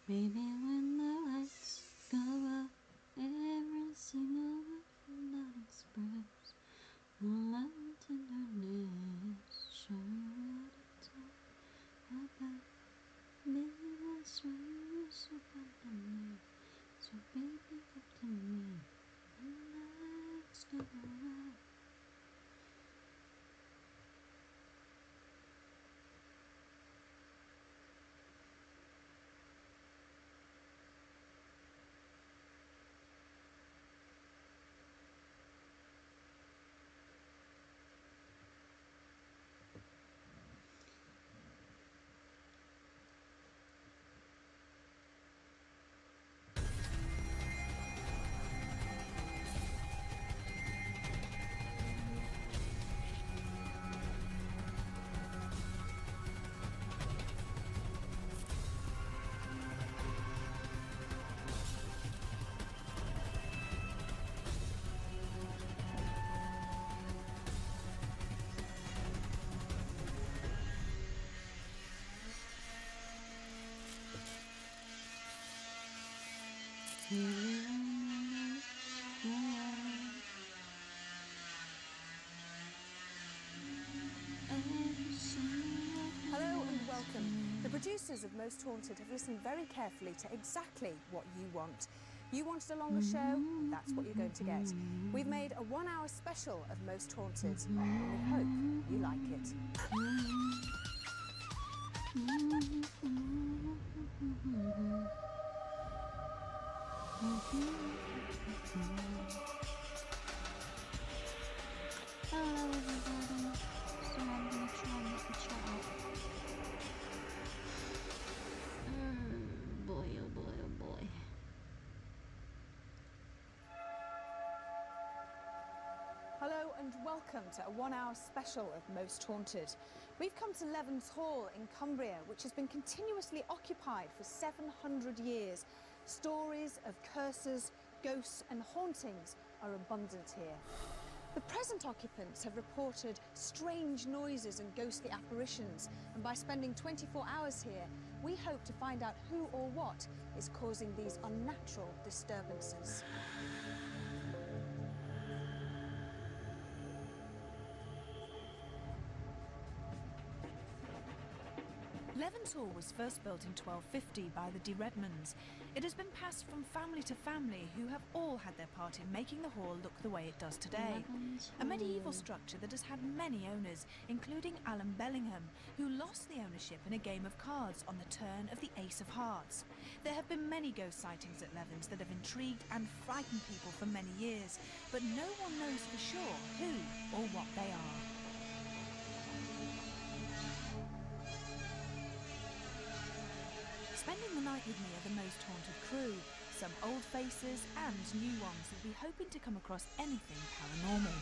Baby, when the lights go up, every single word that express more love and tenderness. Show me what it's all about. Baby, that's why you're so bad. So baby, come to me. When the lights go up. Hello and welcome. The producers of Most Haunted have listened very carefully to exactly what you want. You wanted a longer show, that's what you're going to get. We've made a 1-hour special of Most Haunted, and we hope you like it. Hello everybody, so I'm gonna try and get the chat up. Boy, oh boy, oh boy. Hello and welcome to a 1-hour special of Most Haunted. We've come to Levens Hall in Cumbria, which has been continuously occupied for 700 years. Stories of curses, ghosts and hauntings are abundant here. The present occupants have reported strange noises and ghostly apparitions, and by spending 24 hours here, we hope to find out who or what is causing these unnatural disturbances. Levens Hall was first built in 1250 by the de Redmonds. It has been passed from family to family who have all had their part in making the hall look the way it does today. A medieval structure that has had many owners, including Alan Bellingham, who lost the ownership in a game of cards on the turn of the Ace of Hearts. There have been many ghost sightings at Levens that have intrigued and frightened people for many years, but no one knows for sure who or what they are. Spending the night with me are the Most Haunted crew, some old faces and new ones who'll be hoping to come across anything paranormal.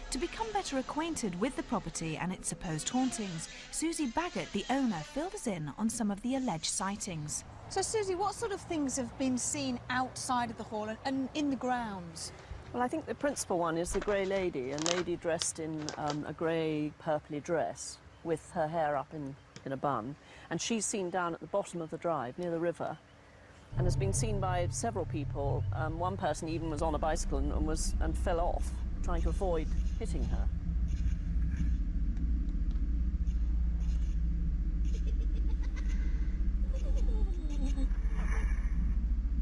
To become better acquainted with the property and its supposed hauntings, Susie Baggett, the owner, filled us in on some of the alleged sightings. So Susie, what sort of things have been seen outside of the hall and in the grounds? Well, I think the principal one is the Grey Lady, a lady dressed in a grey purpley dress with her hair up in a bun, and she's seen down at the bottom of the drive near the river and has been seen by several people. One person even was on a bicycle and fell off trying to avoid hitting her.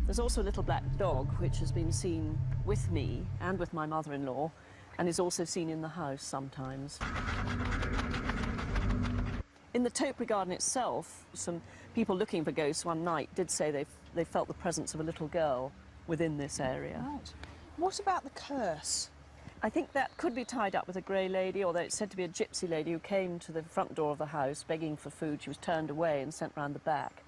There's also a little black dog which has been seen with me and with my mother-in-law and is also seen in the house sometimes. In the Topiary Garden itself, some people looking for ghosts one night did say they felt the presence of a little girl within this area. Right. What about the curse? I think that could be tied up with a Grey Lady, although it's said to be a gypsy lady who came to the front door of the house begging for food. She was turned away and sent round the back.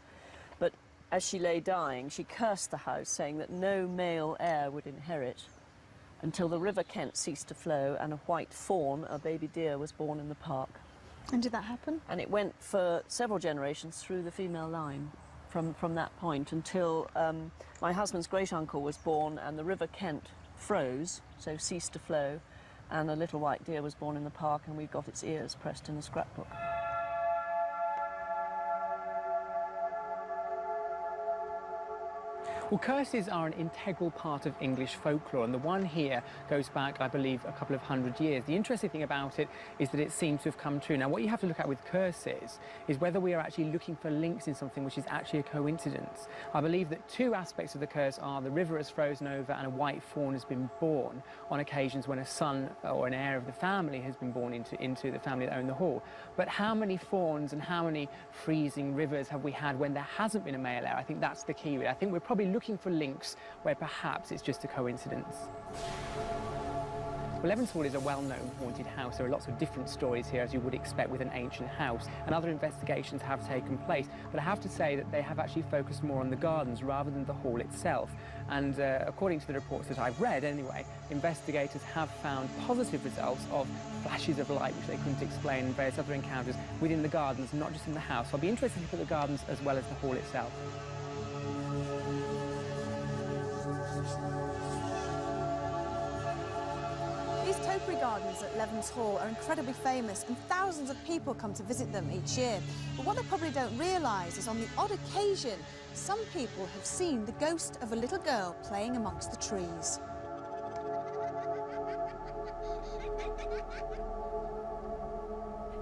But as she lay dying, she cursed the house, saying that no male heir would inherit until the River Kent ceased to flow and a white fawn, a baby deer, was born in the park. And did that happen? And it went for several generations through the female line from that point until my husband's great-uncle was born and the River Kent froze, so ceased to flow, and a little white deer was born in the park and we got its ears pressed in a scrapbook. Well, curses are an integral part of English folklore, and the one here goes back, I believe, a couple of hundred years. The interesting thing about it is that it seems to have come true. Now, what you have to look at with curses is whether we are actually looking for links in something which is actually a coincidence. I believe that two aspects of the curse are the river has frozen over and a white fawn has been born on occasions when a son or an heir of the family has been born into the family that own the hall. But how many fawns and how many freezing rivers have we had when there hasn't been a male heir? I think that's the key. I think we're probably looking for links where perhaps it's just a coincidence. Well, Levens Hall is a well-known haunted house. There are lots of different stories here, as you would expect with an ancient house, and other investigations have taken place, but I have to say that they have actually focused more on the gardens rather than the hall itself. And according to the reports that I've read anyway, investigators have found positive results of flashes of light which they couldn't explain and various other encounters within the gardens, not just in the house. So I'll be interested to look at the gardens as well as the hall itself. These topiary gardens at Levens Hall are incredibly famous and thousands of people come to visit them each year. But what they probably don't realise is on the odd occasion, some people have seen the ghost of a little girl playing amongst the trees.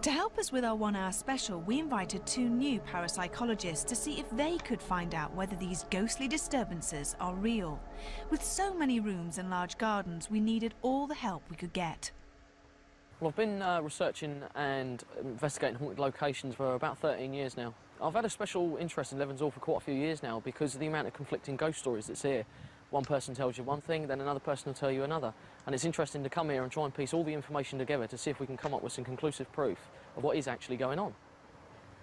To help us with our 1 hour special, we invited 2 new parapsychologists to see if they could find out whether these ghostly disturbances are real. With so many rooms and large gardens, we needed all the help we could get. Well, I've been researching and investigating haunted locations for about 13 years now. I've had a special interest in Levens Hall for quite a few years now because of the amount of conflicting ghost stories that's here. One person tells you one thing, then another person will tell you another. And it's interesting to come here and try and piece all the information together to see if we can come up with some conclusive proof of what is actually going on.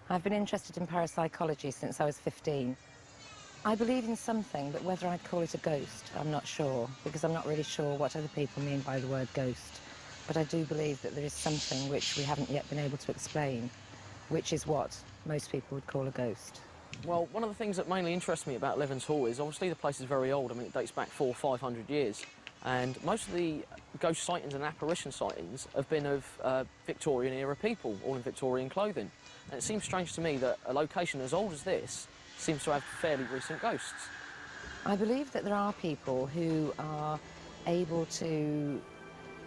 I've been interested in parapsychology since I was 15. I believe in something, but whether I'd call it a ghost, I'm not sure, because I'm not really sure what other people mean by the word ghost. But I do believe that there is something which we haven't yet been able to explain, which is what most people would call a ghost. Well, one of the things that mainly interests me about Levens Hall is obviously the place is very old. I mean, it dates back 400 or 500 years. And most of the ghost sightings and apparition sightings have been of Victorian-era people, all in Victorian clothing. And it seems strange to me that a location as old as this seems to have fairly recent ghosts. I believe that there are people who are able to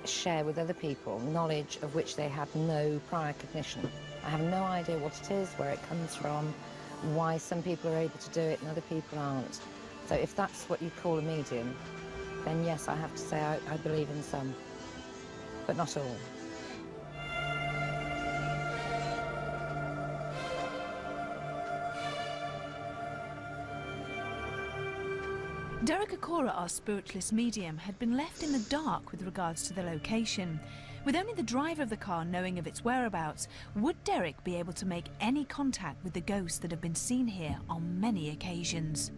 share with other people knowledge of which they had no prior cognition. I have no idea what it is, where it comes from, why some people are able to do it and other people aren't. So if that's what you call a medium, then yes, I have to say I believe in some, but not all. Derek Akora, our spiritualist medium, had been left in the dark with regards to the location. With only the driver of the car knowing of its whereabouts, would Derek be able to make any contact with the ghosts that have been seen here on many occasions?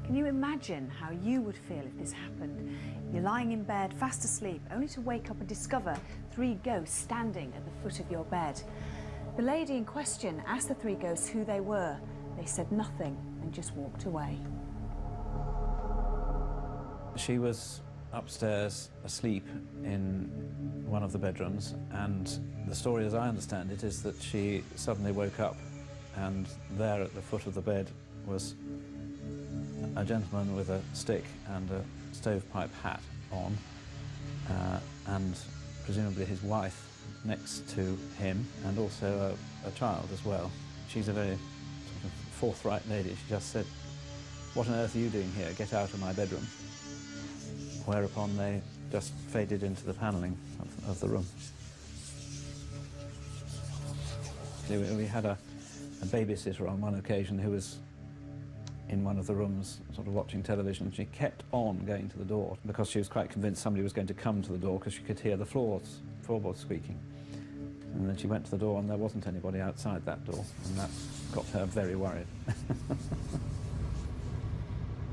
Can you imagine how you would feel if this happened? You're lying in bed, fast asleep, only to wake up and discover 3 ghosts standing at the foot of your bed. The lady in question asked the 3 ghosts who they were. They said nothing and just walked away. She was upstairs asleep in one of the bedrooms, and the story as I understand it is that she suddenly woke up and there at the foot of the bed was a gentleman with a stick and a stovepipe hat on, and presumably his wife next to him, and also a child as well. She's a very sort of forthright lady. She just said, "What on earth are you doing here? Get out of my bedroom." Whereupon they just faded into the panelling of the room. We had a babysitter on one occasion who was in one of the rooms sort of watching television. She kept on going to the door because she was quite convinced somebody was going to come to the door because she could hear the floorboards squeaking. And then she went to the door and there wasn't anybody outside that door, and that got her very worried.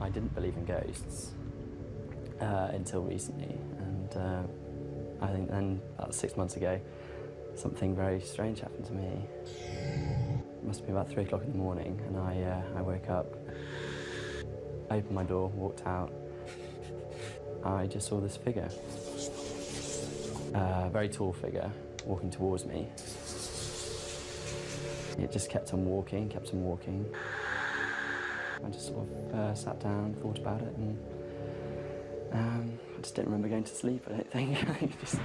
I didn't believe in ghosts until recently, and I think then about 6 months ago something very strange happened to me. It must have been about 3 o'clock in the morning, and I woke up, opened my door, walked out. I just saw this figure, a very tall figure, walking towards me. It just kept on walking, kept on walking. I just sort of sat down, thought about it, and I just didn't remember going to sleep, I don't think. Just...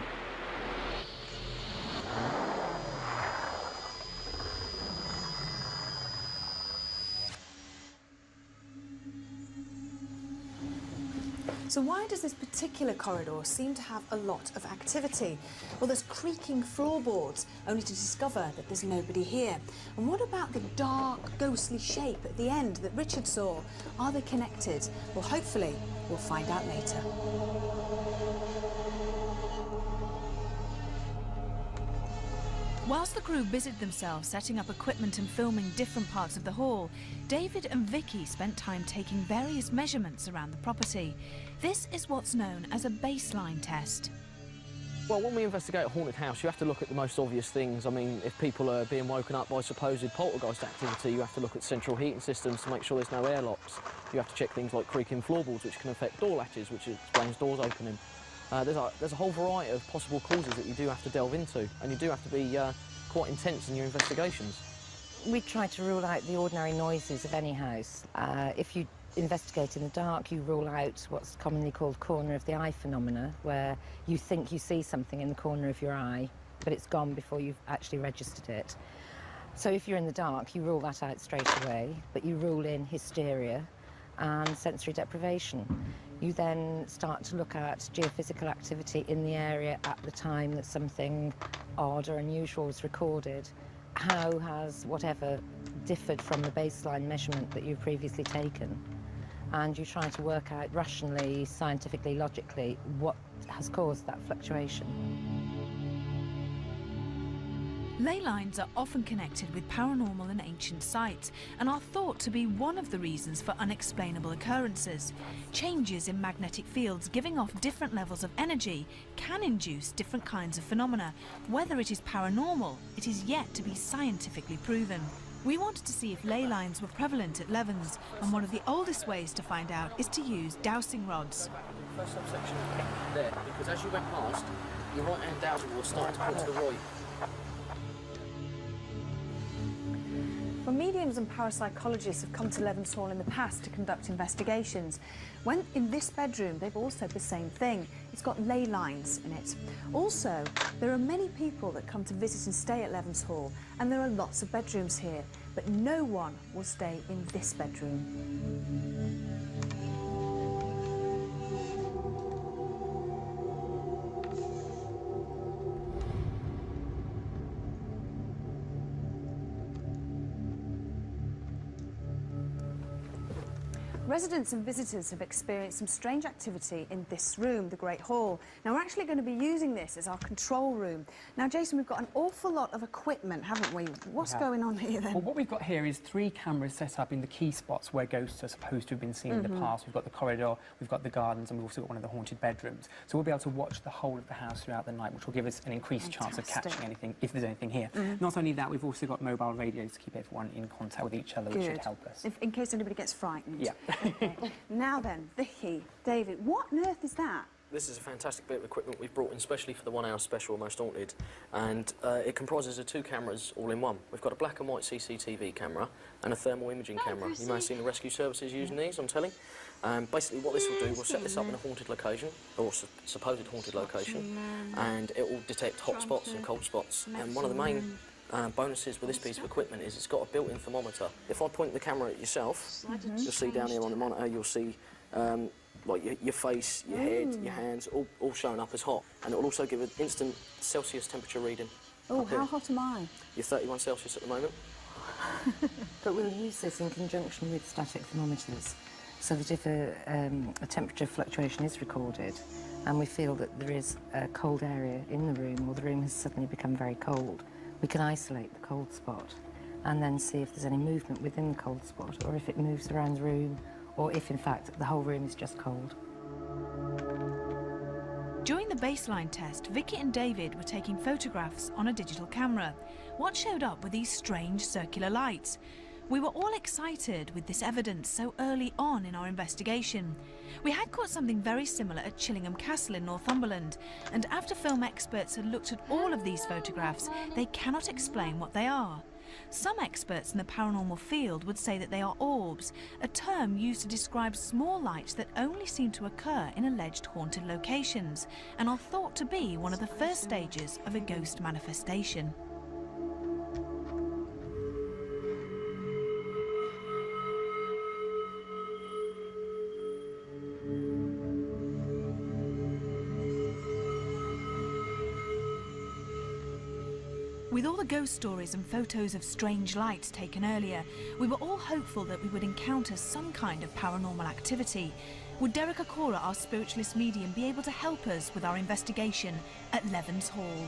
So why does this particular corridor seem to have a lot of activity? Well, there's creaking floorboards, only to discover that there's nobody here. And what about the dark, ghostly shape at the end that Richard saw? Are they connected? Well, hopefully, we'll find out later. Whilst the crew busied themselves setting up equipment and filming different parts of the hall, David and Vicky spent time taking various measurements around the property. This is what's known as a baseline test. Well, when we investigate a haunted house, you have to look at the most obvious things. I mean, if people are being woken up by supposed poltergeist activity, you have to look at central heating systems to make sure there's no airlocks. You have to check things like creaking floorboards, which can affect door latches, which explains doors opening. There's a whole variety of possible causes that you do have to delve into, and you do have to be quite intense in your investigations. We try to rule out the ordinary noises of any house. If you investigate in the dark, you rule out what's commonly called corner of the eye phenomena, where you think you see something in the corner of your eye, but it's gone before you've actually registered it. So if you're in the dark, you rule that out straight away, but you rule in hysteria and sensory deprivation. You then start to look at geophysical activity in the area at the time that something odd or unusual was recorded. How has whatever differed from the baseline measurement that you've previously taken? And you try to work out rationally, scientifically, logically, what has caused that fluctuation. Ley lines are often connected with paranormal and ancient sites and are thought to be one of the reasons for unexplainable occurrences. Changes in magnetic fields giving off different levels of energy can induce different kinds of phenomena. Whether it is paranormal, it is yet to be scientifically proven. We wanted to see if ley lines were prevalent at Levens, and one of the oldest ways to find out is to use dowsing rods. First subsection there, because as you went past, your right-hand dowsing rod started to point to the right. Well, mediums and parapsychologists have come to Levens Hall in the past to conduct investigations. When in this bedroom, they've all said the same thing. It's got ley lines in it. Also, there are many people that come to visit and stay at Levens Hall, and there are lots of bedrooms here, but no one will stay in this bedroom. Residents and visitors have experienced some strange activity in this room, the Great Hall. Now, we're actually going to be using this as our control room. Now, Jason, we've got an awful lot of equipment, haven't we? What's going on here, then? Well, what we've got here is 3 cameras set up in the key spots where ghosts are supposed to have been seen in the past. We've got the corridor, we've got the gardens, and we've also got one of the haunted bedrooms. So we'll be able to watch the whole of the house throughout the night, which will give us an increased chance of catching anything, if there's anything here. Not only that, we've also got mobile radios to keep everyone in contact with each other, which should help us. In case anybody gets frightened. Yeah. Okay. Now then, Vicky, David, what on earth is that? This is a fantastic bit of equipment we've brought in especially for the 1 hour special Most Haunted, and it comprises of 2 cameras all in one. We've got a black and white CCTV camera and a thermal imaging camera. You may have seen the rescue services using these on telly. Basically what this will do, we'll set this up in a haunted location, or supposed haunted location, and it will detect hot spots and cold spots. And one of the main bonuses with this piece of equipment is it's got a built-in thermometer. If I point the camera at yourself, you'll see down here on the monitor, you'll see like your face, your head, your hands, all showing up as hot. And it will also give an instant Celsius temperature reading. Oh, how hot am I? You're 31 Celsius at the moment. But we'll use this in conjunction with static thermometers, so that if a temperature fluctuation is recorded and we feel that there is a cold area in the room, or the room has suddenly become very cold, we can isolate the cold spot and then see if there's any movement within the cold spot, or if it moves around the room, or if in fact the whole room is just cold. During the baseline test, Vicky and David were taking photographs on a digital camera. What showed up were these strange circular lights. We were all excited with this evidence so early on in our investigation. We had caught something very similar at Chillingham Castle in Northumberland, and after film experts had looked at all of these photographs, they cannot explain what they are. Some experts in the paranormal field would say that they are orbs, a term used to describe small lights that only seem to occur in alleged haunted locations and are thought to be one of the first stages of a ghost manifestation. With all the ghost stories and photos of strange lights taken earlier, we were all hopeful that we would encounter some kind of paranormal activity. Would Derek Akora, our spiritualist medium, be able to help us with our investigation at Levens Hall?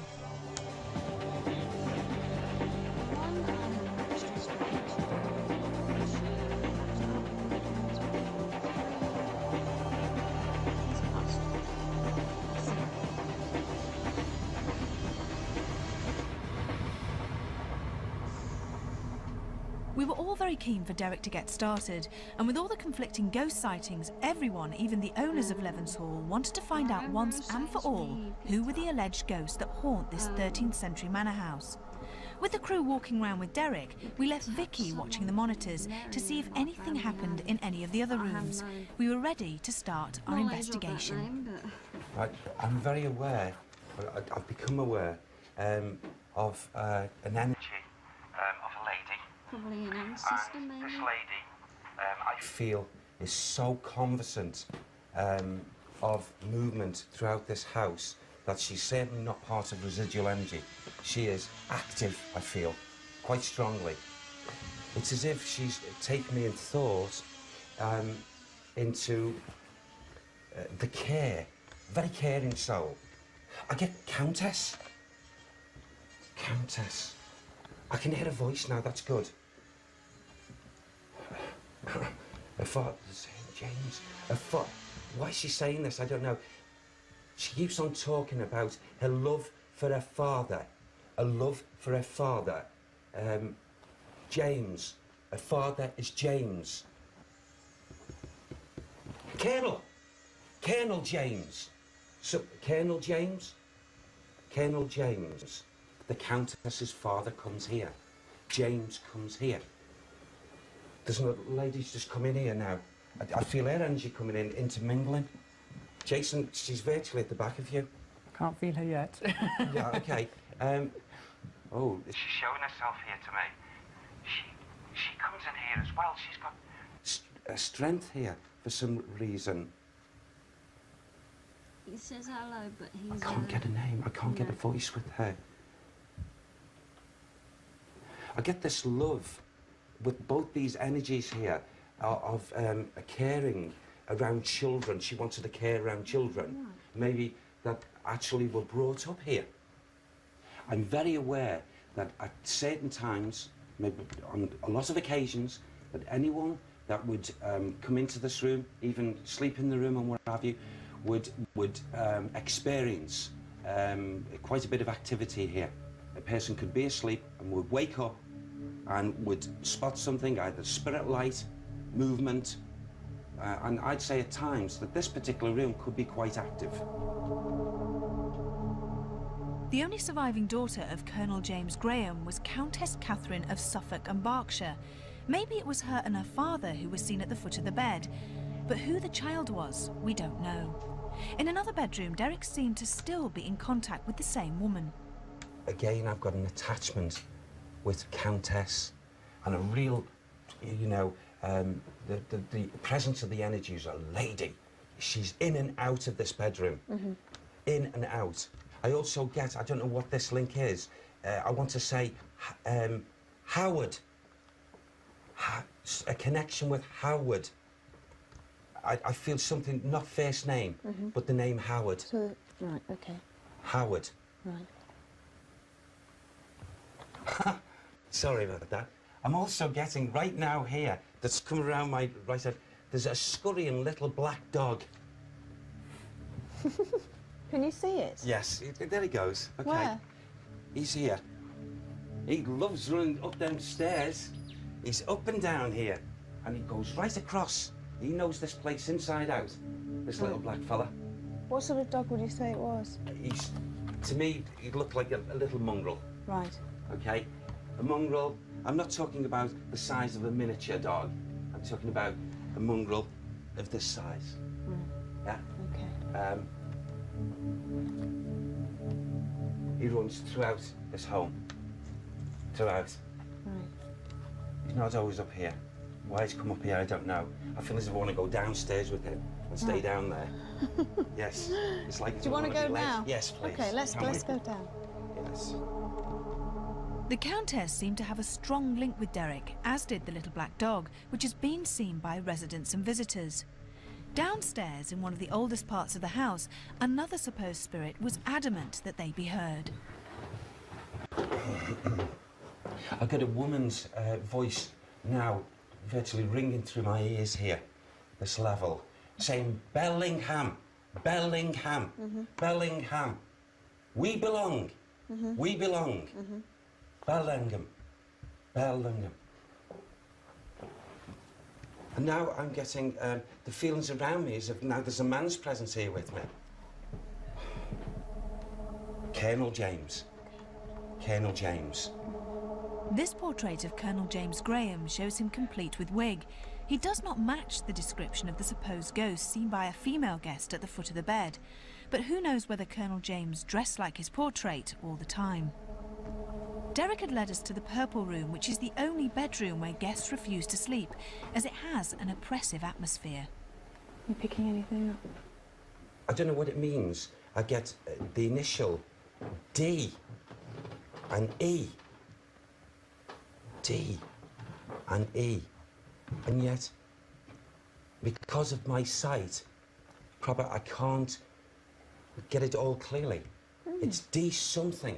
We were all very keen for Derek to get started, and with all the conflicting ghost sightings, everyone, even the owners of Levens Hall, wanted to find out once and for all who were the alleged ghosts that haunt this 13th century manor house. With the crew walking around with Derek, we left Vicky watching the monitors to see if anything happened in any of the other rooms. We were ready to start our investigation. I'm very aware, I've become aware of an energy of a lady. Probably an ancestor, and maybe. this lady, I feel, is so conversant of movement throughout this house that she's certainly not part of residual energy. She is active, I feel, quite strongly. It's as if she's taken me in thought into the care, very caring soul. I get Countess. Countess. I can hear a voice now, that's good. Her father, James, why is she saying this? I don't know. She keeps on talking about her love for her father. A love for her father. James. Her father is James. Colonel James. So, Colonel James? Colonel James. The Countess's father comes here. James comes here. There's no ladies just come in here now. I feel her energy coming in, intermingling. Jason, she's virtually at the back of you. I can't feel her yet. Yeah, okay. Oh, she's showing herself here to me. She comes in here as well. She's got strength here for some reason. He says hello, but he's... I can't get a name. I can't get a voice with her. I get this love with both these energies here of a caring around children. She wanted to care around children. Maybe that actually were brought up here. I'm very aware that at certain times, maybe on a lot of occasions, that anyone that would come into this room, even sleep in the room and what have you, would experience quite a bit of activity here. A person could be asleep and would wake up and would spot something, either spirit light, movement, and I'd say at times that this particular room could be quite active. The only surviving daughter of Colonel James Graham was Countess Catherine of Suffolk and Berkshire. Maybe it was her and her father who were seen at the foot of the bed, but who the child was, we don't know. In another bedroom, Derek seemed to still be in contact with the same woman. Again, I've got an attachment with Countess and a real, you know, the presence of the energy is a lady. She's in and out of this bedroom. In and out. I also get, I don't know what this link is, I want to say Howard. A connection with Howard. I feel something, not first name, but the name Howard. So, right, okay. Howard. Right. Sorry about that. I'm also getting, right now here, that's come around my right side, there's a scurrying little black dog. Can you see it? Yes, there he goes. Okay. Where? He's here. He loves running up them stairs. He's up and down here, and he goes right across. He knows this place inside out, this little black fella. What sort of dog would you say it was? He's, to me, he looked like a little mongrel. Right. Okay, a mongrel, I'm not talking about the size of a miniature dog. I'm talking about a mongrel of this size. Yeah? Okay. He runs throughout this home. Throughout. Right. He's not always up here. Why he's come up here, I don't know. I feel as if I want to go downstairs with him and stay down there. Yes. It's like. Do you want to go be late. now? Yes, please. Okay, let's Can we? go down. Yes. The Countess seemed to have a strong link with Derek, as did the little black dog, which has been seen by residents and visitors. Downstairs, in one of the oldest parts of the house, another supposed spirit was adamant that they be heard. I've got a woman's voice now virtually ringing through my ears here, this level, saying, Bellingham, Bellingham, Bellingham. We belong, we belong. Bellingham, Bellingham. And now I'm getting the feelings around me as if now there's a man's presence here with me. Colonel James. Colonel James. This portrait of Colonel James Graham shows him complete with wig. He does not match the description of the supposed ghost seen by a female guest at the foot of the bed. But who knows whether Colonel James dressed like his portrait all the time. Derek had led us to the Purple Room, which is the only bedroom where guests refuse to sleep, as it has an oppressive atmosphere. You picking anything up? I don't know what it means. I get the initial D and E. D and E. And yet, because of my sight, probably I can't get it all clearly. It's D something.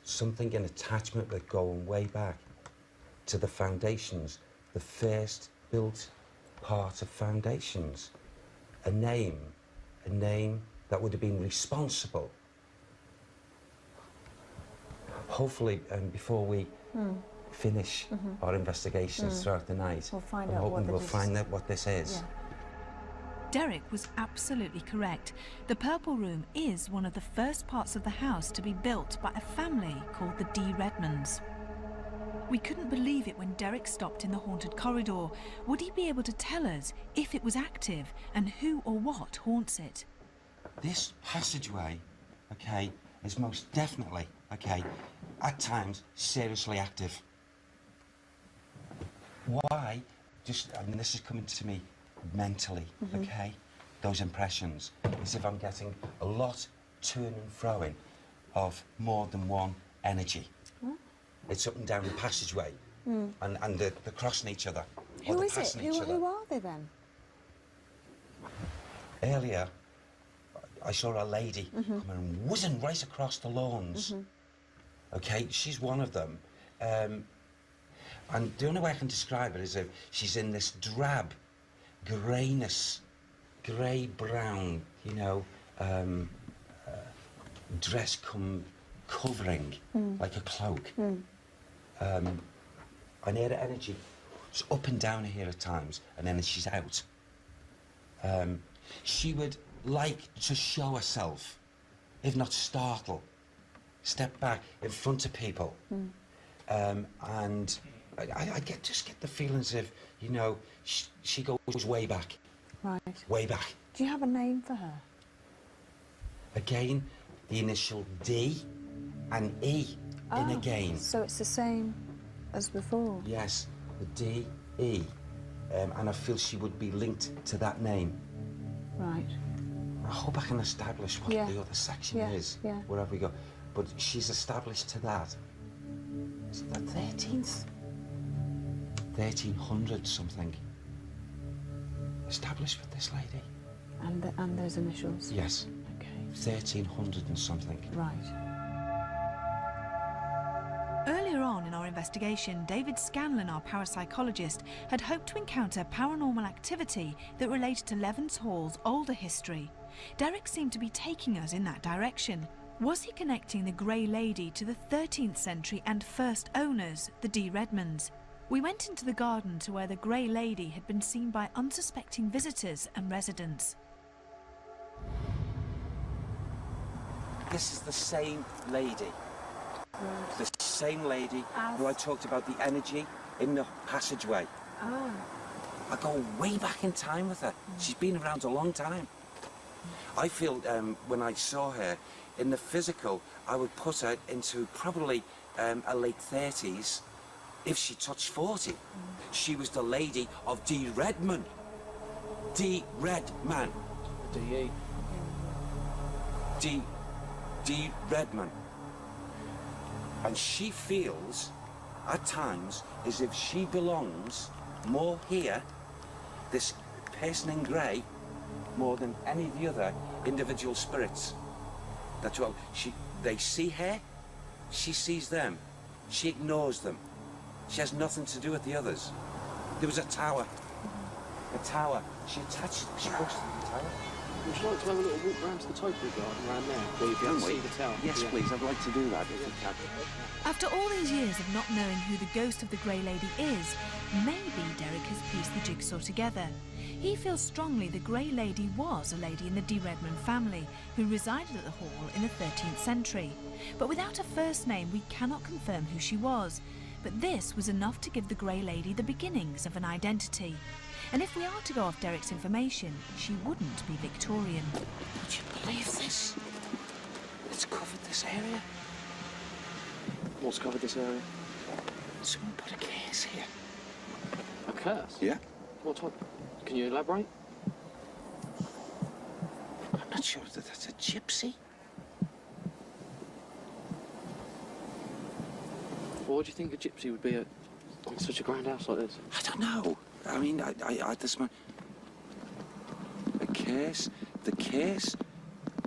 Something in attachment that going way back to the foundations, the first built part of foundations. A name that would have been responsible. Hopefully, before we finish our investigations throughout the night, We'll find I'm out hoping what we'll this is. find out what this is. Yeah. Derek was absolutely correct. The Purple Room is one of the first parts of the house to be built by a family called the D. Redmonds. We couldn't believe it when Derek stopped in the haunted corridor. Would he be able to tell us if it was active and who or what haunts it? This passageway, okay, is most definitely, okay, at times seriously active. Why? I mean, this is coming to me mentally, okay? Those impressions, as if I'm getting a lot turn and froing of more than one energy. It's up and down the passageway, and they're crossing each other. Who is it? Who are they then? Earlier, I saw a lady coming and whizzing right across the lawns. Okay, she's one of them. And the only way I can describe it is if she's in this drab greyness, grey-brown, you know, dress covering, like a cloak. And her energy is up and down here at times, and then she's out. She would like to show herself, if not startle, step back in front of people. And I just get the feelings of, you know, she goes way back. Right. Way back. Do you have a name for her? Again, the initial D and E in again. So it's the same as before? Yes, the D, E. And I feel she would be linked to that name. Right. I hope I can establish what the other section is, wherever we go. But she's established to that. Is it the 13th? 1300 something. Established with this lady. And those initials? Yes. Okay. 1300 and something. Right. Earlier on in our investigation, David Scanlon, our parapsychologist, had hoped to encounter paranormal activity that related to Levens Hall's older history. Derek seemed to be taking us in that direction. Was he connecting the Grey Lady to the 13th century and first owners, the D. Redmonds? We went into the garden to where the Grey Lady had been seen by unsuspecting visitors and residents. This is the same lady. The same lady who I talked about the energy in the passageway. Oh. I go way back in time with her. She's been around a long time. I feel when I saw her in the physical, I would put her into probably a late 30s if she touched 40. She was the lady of D. Redman. D. Redman. D.E. D. Redman. And she feels, at times, as if she belongs more here, this person in grey, more than any of the other individual spirits. That's what they see her, she sees them, she ignores them. She has nothing to do with the others. There was a tower. She goes to the tower. Would you like to have a little walk round to the topiary garden around there, where you can see the tower? Yes, please, I'd like to do that if you can. After all these years of not knowing who the ghost of the Grey Lady is, maybe Derek has pieced the jigsaw together. He feels strongly the Grey Lady was a lady in the de Redman family who resided at the hall in the 13th century. But without a first name, we cannot confirm who she was. But this was enough to give the Grey Lady the beginnings of an identity. And if we are to go off Derek's information, she wouldn't be Victorian. Would you believe this? It's covered this area. What's covered this area? Someone put a curse here. A curse? Yeah. What type? Can you elaborate? I'm not sure that that's a gypsy. Why do you think a gypsy would be on such a grand house like this? I don't know. I mean, this man... The curse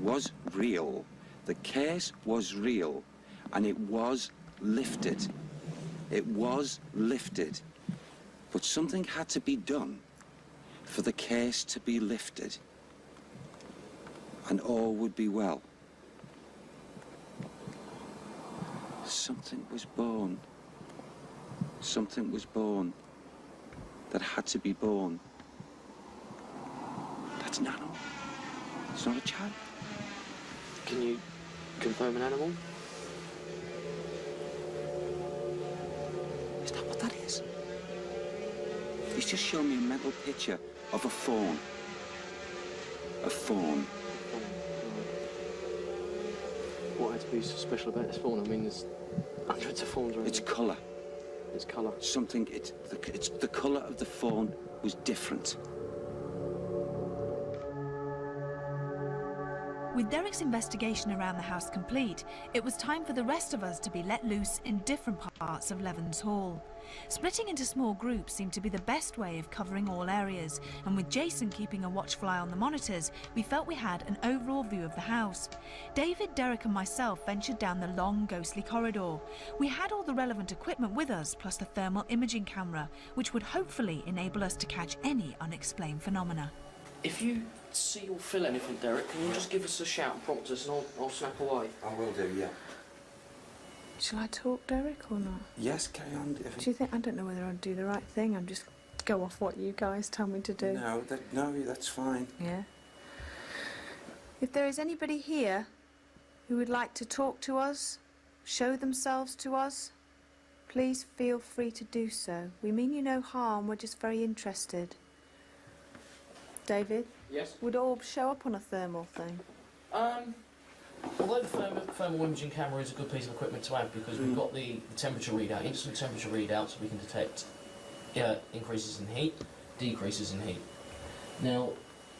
was real. The curse was real. And it was lifted. It was lifted. But something had to be done for the curse to be lifted. And all would be well. Something was born. Something was born that had to be born. That's an animal. It's not a child. Can you confirm an animal? Is that what that is? He's just shown me a mental picture of a fawn. A fawn. What had to be so special about this fawn? I mean, there's hundreds of fawns around. Its colour. Its colour. Something, it's the colour of the fawn was different. With Derek's investigation around the house complete, it was time for the rest of us to be let loose in different parts of Levens Hall. Splitting into small groups seemed to be the best way of covering all areas, and with Jason keeping a watchful eye on the monitors, we felt we had an overall view of the house. David, Derek and myself ventured down the long, ghostly corridor. We had all the relevant equipment with us, plus the thermal imaging camera, which would hopefully enable us to catch any unexplained phenomena. If you see or feel anything, Derek, can you just give us a shout and prompt us, and I'll snap away? I will do, yeah. Shall I talk, Derek, or not? Yes, carry on. Do you think... I don't know whether I'd do the right thing. I'm just go off what you guys tell me to do. No, that's fine. Yeah. If there is anybody here who would like to talk to us, show themselves to us, please feel free to do so. We mean you no harm, we're just very interested. David? Yes? Would Orb show up on a thermal thing? Although the thermal imaging camera is a good piece of equipment to have because we've got the temperature readout, instant temperature readout, so we can detect increases in heat, decreases in heat. Now,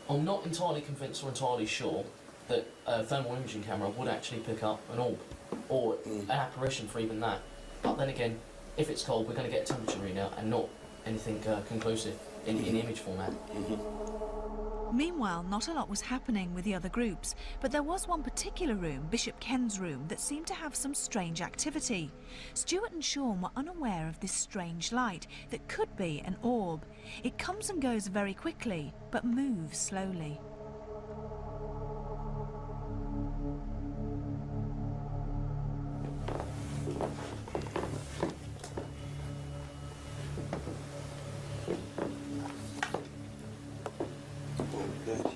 I'm not entirely convinced or entirely sure that a thermal imaging camera would actually pick up an orb or an apparition for even that. But then again, if it's cold, we're going to get a temperature readout and not anything conclusive in image format. Meanwhile, not a lot was happening with the other groups, but there was one particular room, Bishop Ken's room, that seemed to have some strange activity. Stuart and Sean were unaware of this strange light that could be an orb. It comes and goes very quickly, but moves slowly.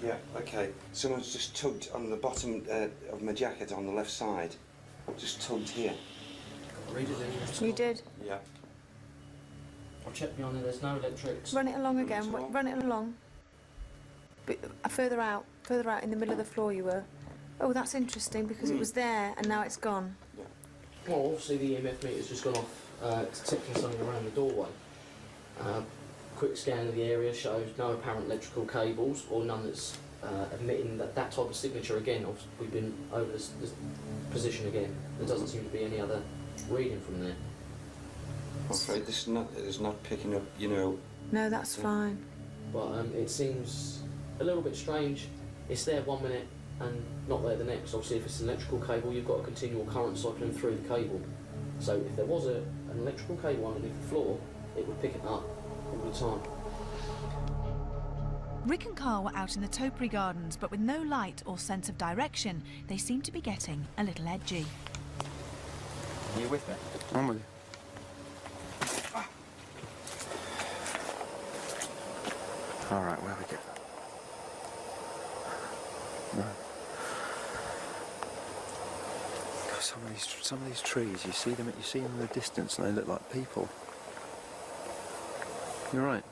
Yeah, okay. Someone's just tugged on the bottom of my jacket on the left side. Just tugged here. Read it in. You did. Yeah. I've checked behind there, there's no electrics. Run it along again. Run it along. Further out in the middle of the floor you were. Oh, that's interesting because it was there and now it's gone. Well, obviously the EMF meter's just gone off, detecting something around the doorway. Quick scan of the area shows no apparent electrical cables or none that's emitting that type of signature again. We've been over this position again. There doesn't seem to be any other reading from there. I'm afraid this is not picking up, you know. No, that's fine. But it seems a little bit strange. It's there 1 minute and not there the next. Obviously, if it's an electrical cable, you've got a continual current cycling through the cable. So if there was an electrical cable underneath the floor, it would pick it up all the time. Rick and Carl were out in the topiary gardens, but with no light or sense of direction, they seemed to be getting a little edgy. Are you with me? I'm with you. All right, where we go? No. God, some of these trees, you see them in the distance, and they look like people. You're right.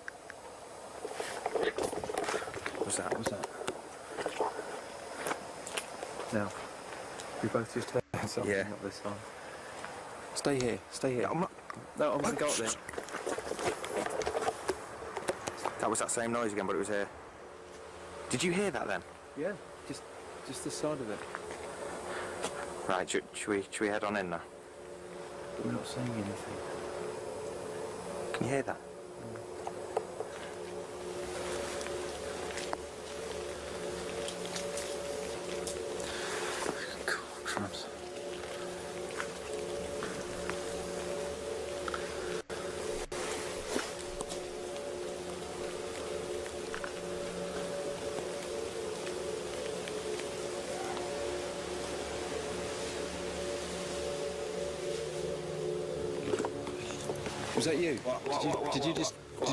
What's that? Now, we both just heard something up this side. Stay here. Yeah, I'm going to go up there. That was that same noise again, but it was here. Did you hear that then? Yeah, just the side of it. Right, should we head on in now? We're not saying anything. Can you hear that? Cool, crumbs. Was that you? Did you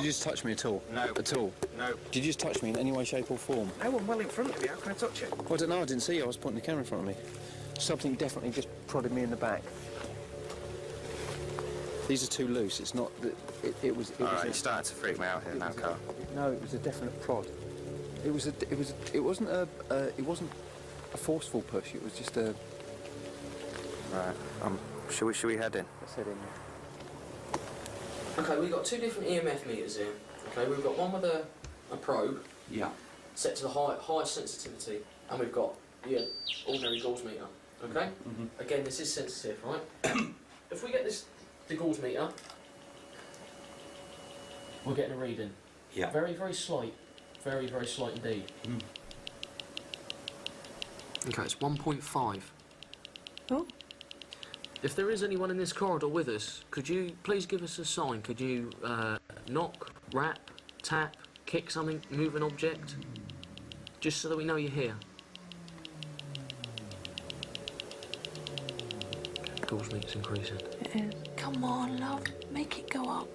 just touch me at all? No. At all? No. Did you just touch me in any way, shape or form? No, I'm well in front of you. How can I touch you? Well, I don't know. I didn't see you. I was pointing the camera in front of me. Something definitely just prodded me in the back. These are too loose. It's not... It was... All right, you're starting to freak me out here now, Carl. No, it was a definite prod. It wasn't a forceful push. It was just a... Right. Should we head in? Let's head in. Okay, we've got two different EMF meters here. Okay, we've got one with a probe. Yeah. Set to the highest sensitivity, and we've got the ordinary Gauss meter. Okay. Again, this is sensitive, right? If we get the Gauss meter, we're getting a reading. Yeah. Very, very slight. Very, very slight indeed. Okay, it's 1.5. Oh. If there is anyone in this corridor with us, could you please give us a sign? Could you knock, rap, tap, kick something, move an object? Just so that we know you're here. Gauss meter's increasing. It is. Come on, love. Make it go up.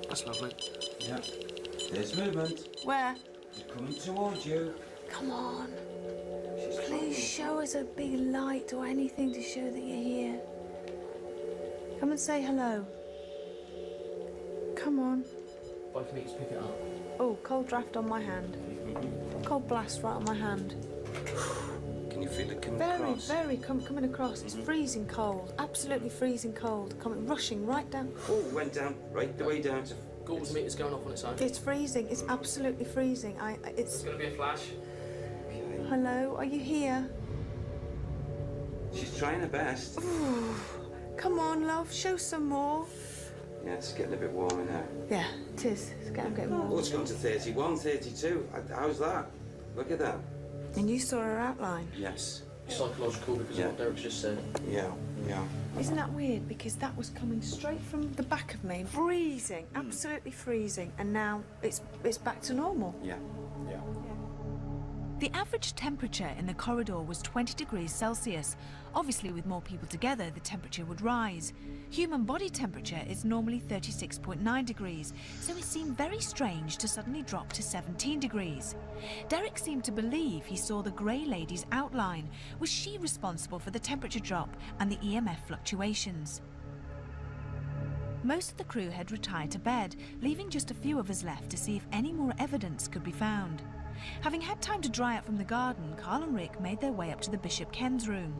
That's lovely. Yeah. There's movement. Where? It's coming towards you. Come on. Please show us a big light or anything to show that you're here. Come and say hello. Come on. Both meters pick it up. Oh, cold draft on my hand. Cold blast right on my hand. Can you feel it coming Very, across? coming across. It's freezing cold. Absolutely freezing cold. rushing right down. Oh, went down, right the way down to... Gauss meter's going off on its own. It's freezing. It's absolutely freezing. It's going to be a flash. Hello, are you here? She's trying her best. Ooh. Come on, love. Show some more. Yeah, it's getting a bit warmer now. Yeah, it is. I'm getting warm. Oh, it's gone to 31, 32. How's that? Look at that. And you saw her outline? Yes. Psychological because of what Derek's just said. Yeah. Isn't that weird? Because that was coming straight from the back of me, freezing, absolutely freezing, and now it's back to normal. Yeah. The average temperature in the corridor was 20 degrees Celsius. Obviously, with more people together, the temperature would rise. Human body temperature is normally 36.9 degrees, so it seemed very strange to suddenly drop to 17 degrees. Derek seemed to believe he saw the Grey Lady's outline. Was she responsible for the temperature drop and the EMF fluctuations? Most of the crew had retired to bed, leaving just a few of us left to see if any more evidence could be found. Having had time to dry out from the garden, Carl and Rick made their way up to the Bishop Ken's room.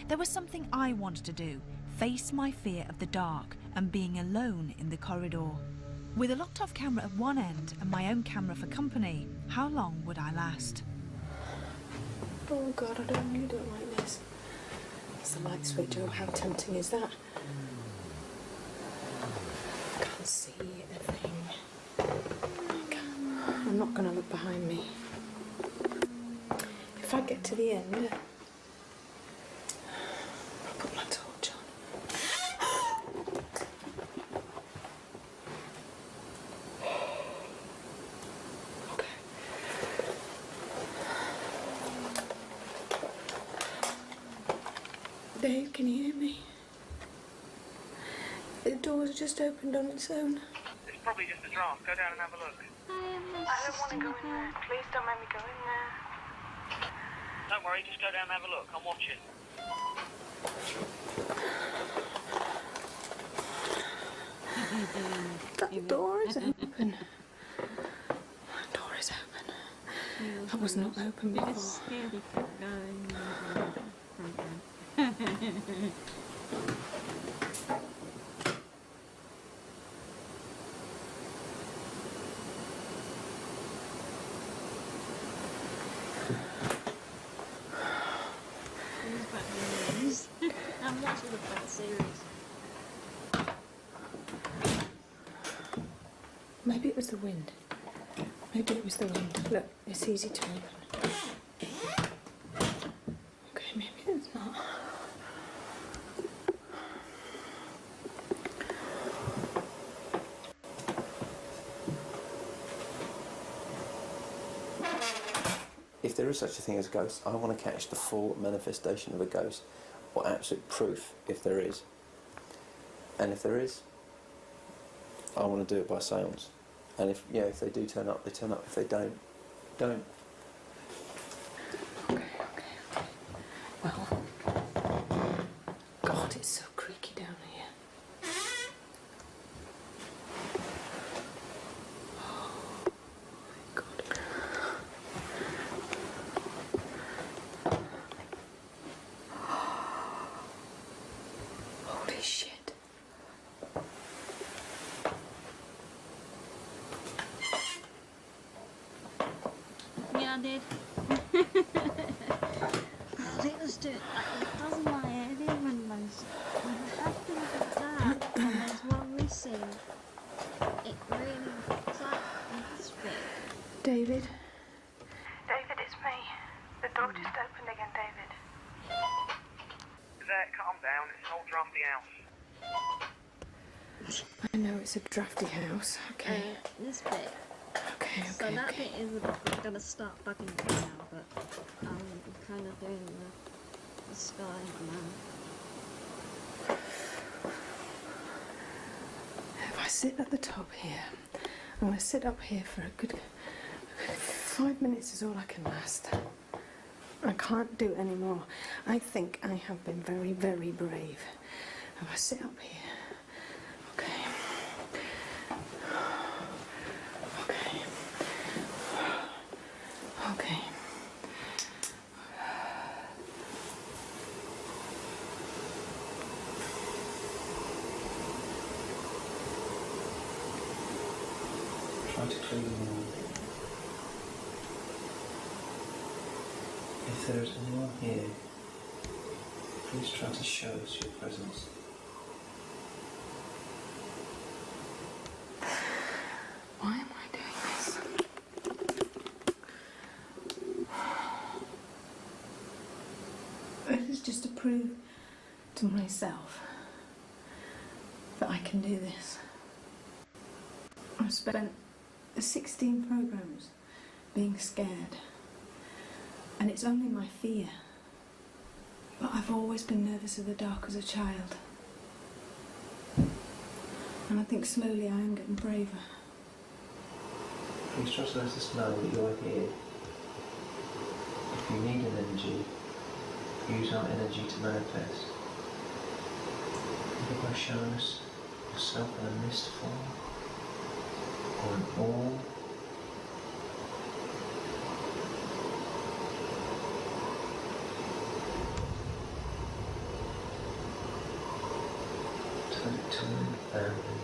There was something I wanted to do, face my fear of the dark and being alone in the corridor. With a locked-off camera at one end and my own camera for company, how long would I last? Oh God, I don't really do it like this. It's the light switch. Oh, how tempting is that? I can't see a thing. I'm not going to look behind me. If I get to the end, I'll put my torch on. Okay. Dave, can you hear me? The door's just opened on its own. It's probably just a draft. Go down and have a look. I don't want to go in there. Please don't make me go in there. Don't worry, just go down and have a look. I'm watching. That door is open. That door is open. That was not open before. I'm watching the Bat series. Maybe it was the wind. Maybe it was the wind. Look, it's easy to open. Okay, maybe it's not. If there is such a thing as ghosts, I want to catch the full manifestation of a ghost, or absolute proof if there is. And if there is, I want to do it by seance. And if they do turn up, they turn up. If they don't, don't. Okay. Well, God, it's so creaky down here. Oh, my God. Holy shit. Yeah, I did. It was just, it does my head in when after that, and there's one missing. It really, it's like this bit. David? David, it's me. The door just opened again, David. There, calm down. It's an old drafty house. I know it's a drafty house. Okay. This bit. Okay. So that bit is going to start bugging me now, but I'm kind of doing the sky now. If I sit at the top here, I'm going to sit up here for a good 5 minutes is all I can last. I can't do any more. I think I have been very, very brave. If I sit up here, okay. Try to clear them all. If there is anyone here, please try to show us your presence. Why am I doing this? This is just to prove to myself that I can do this. I've spent 16 programs being scared. And it's only my fear. But I've always been nervous of the dark as a child. And I think slowly I am getting braver. Please just let us know that you're here. If you need an energy, use our energy to manifest. Either by showing us yourself in a mist form, or an orb, turn it to an family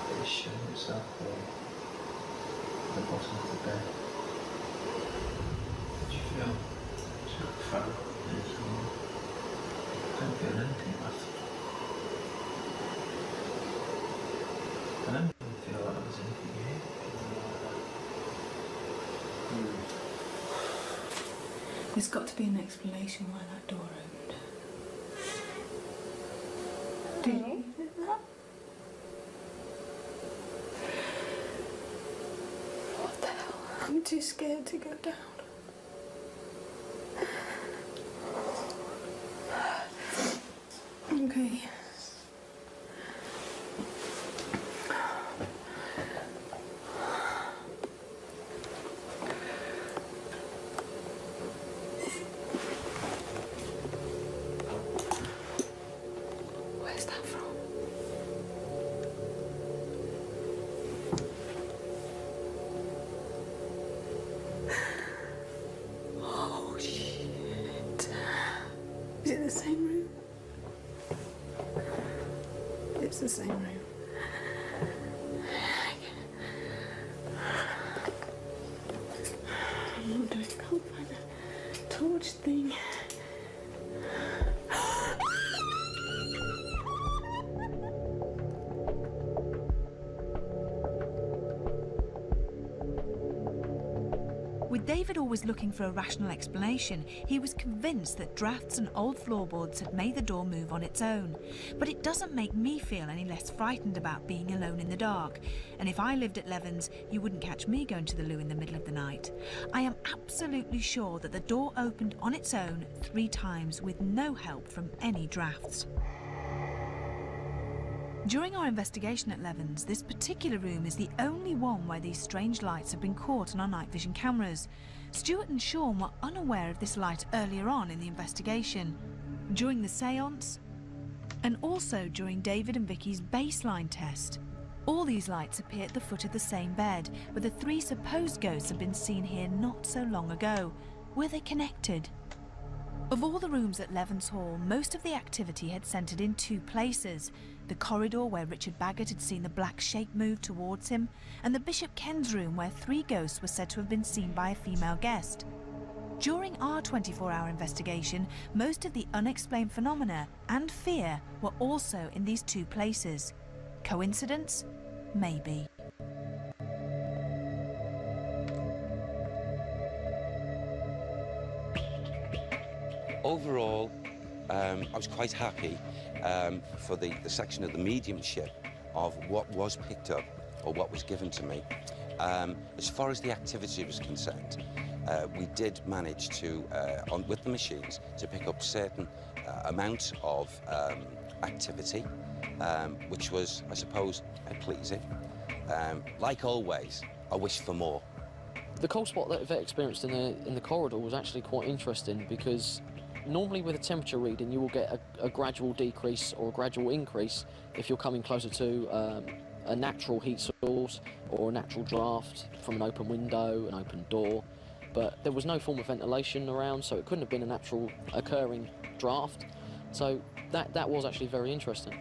that is showing itself there at the bottom of the bed. What do you feel? It's not fun. I don't feel anything left. I don't even feel like there's anything here. There's got to be an explanation why that door opened. Do you hear that? What the hell? I'm too scared to go down. Okay. Where's that from? Oh, shit. Is it the same room? It's the same room. I'm not doing it. I can't find that torch thing. With David always looking for a rational explanation, he was convinced that drafts and old floorboards had made the door move on its own. But it doesn't make me feel any less frightened about being alone in the dark. And if I lived at Levens, you wouldn't catch me going to the loo in the middle of the night. I am absolutely sure that the door opened on its own 3 times with no help from any drafts. During our investigation at Levens, this particular room is the only one where these strange lights have been caught on our night vision cameras. Stuart and Sean were unaware of this light earlier on in the investigation, during the séance, and also during David and Vicky's baseline test. All these lights appear at the foot of the same bed, where the 3 supposed ghosts had been seen here not so long ago. Were they connected? Of all the rooms at Levens Hall, most of the activity had centred in 2 places: the corridor where Richard Baggott had seen the black shape move towards him, and the Bishop Ken's room where 3 ghosts were said to have been seen by a female guest. During our 24-hour investigation, most of the unexplained phenomena and fear were also in these 2 places. Coincidence? Maybe. Overall, I was quite happy for the section of the mediumship of what was picked up or what was given to me. As far as the activity was concerned, we did manage to, with the machines, to pick up certain amounts of activity, which was, I suppose, pleasing. Like always, I wish for more. The cold spot that Yvette experienced in the corridor was actually quite interesting, because normally with a temperature reading you will get a gradual decrease or a gradual increase if you're coming closer to a natural heat source or a natural draft from an open window, an open door. But there was no form of ventilation around, so it couldn't have been a natural occurring draft. So that was actually very interesting.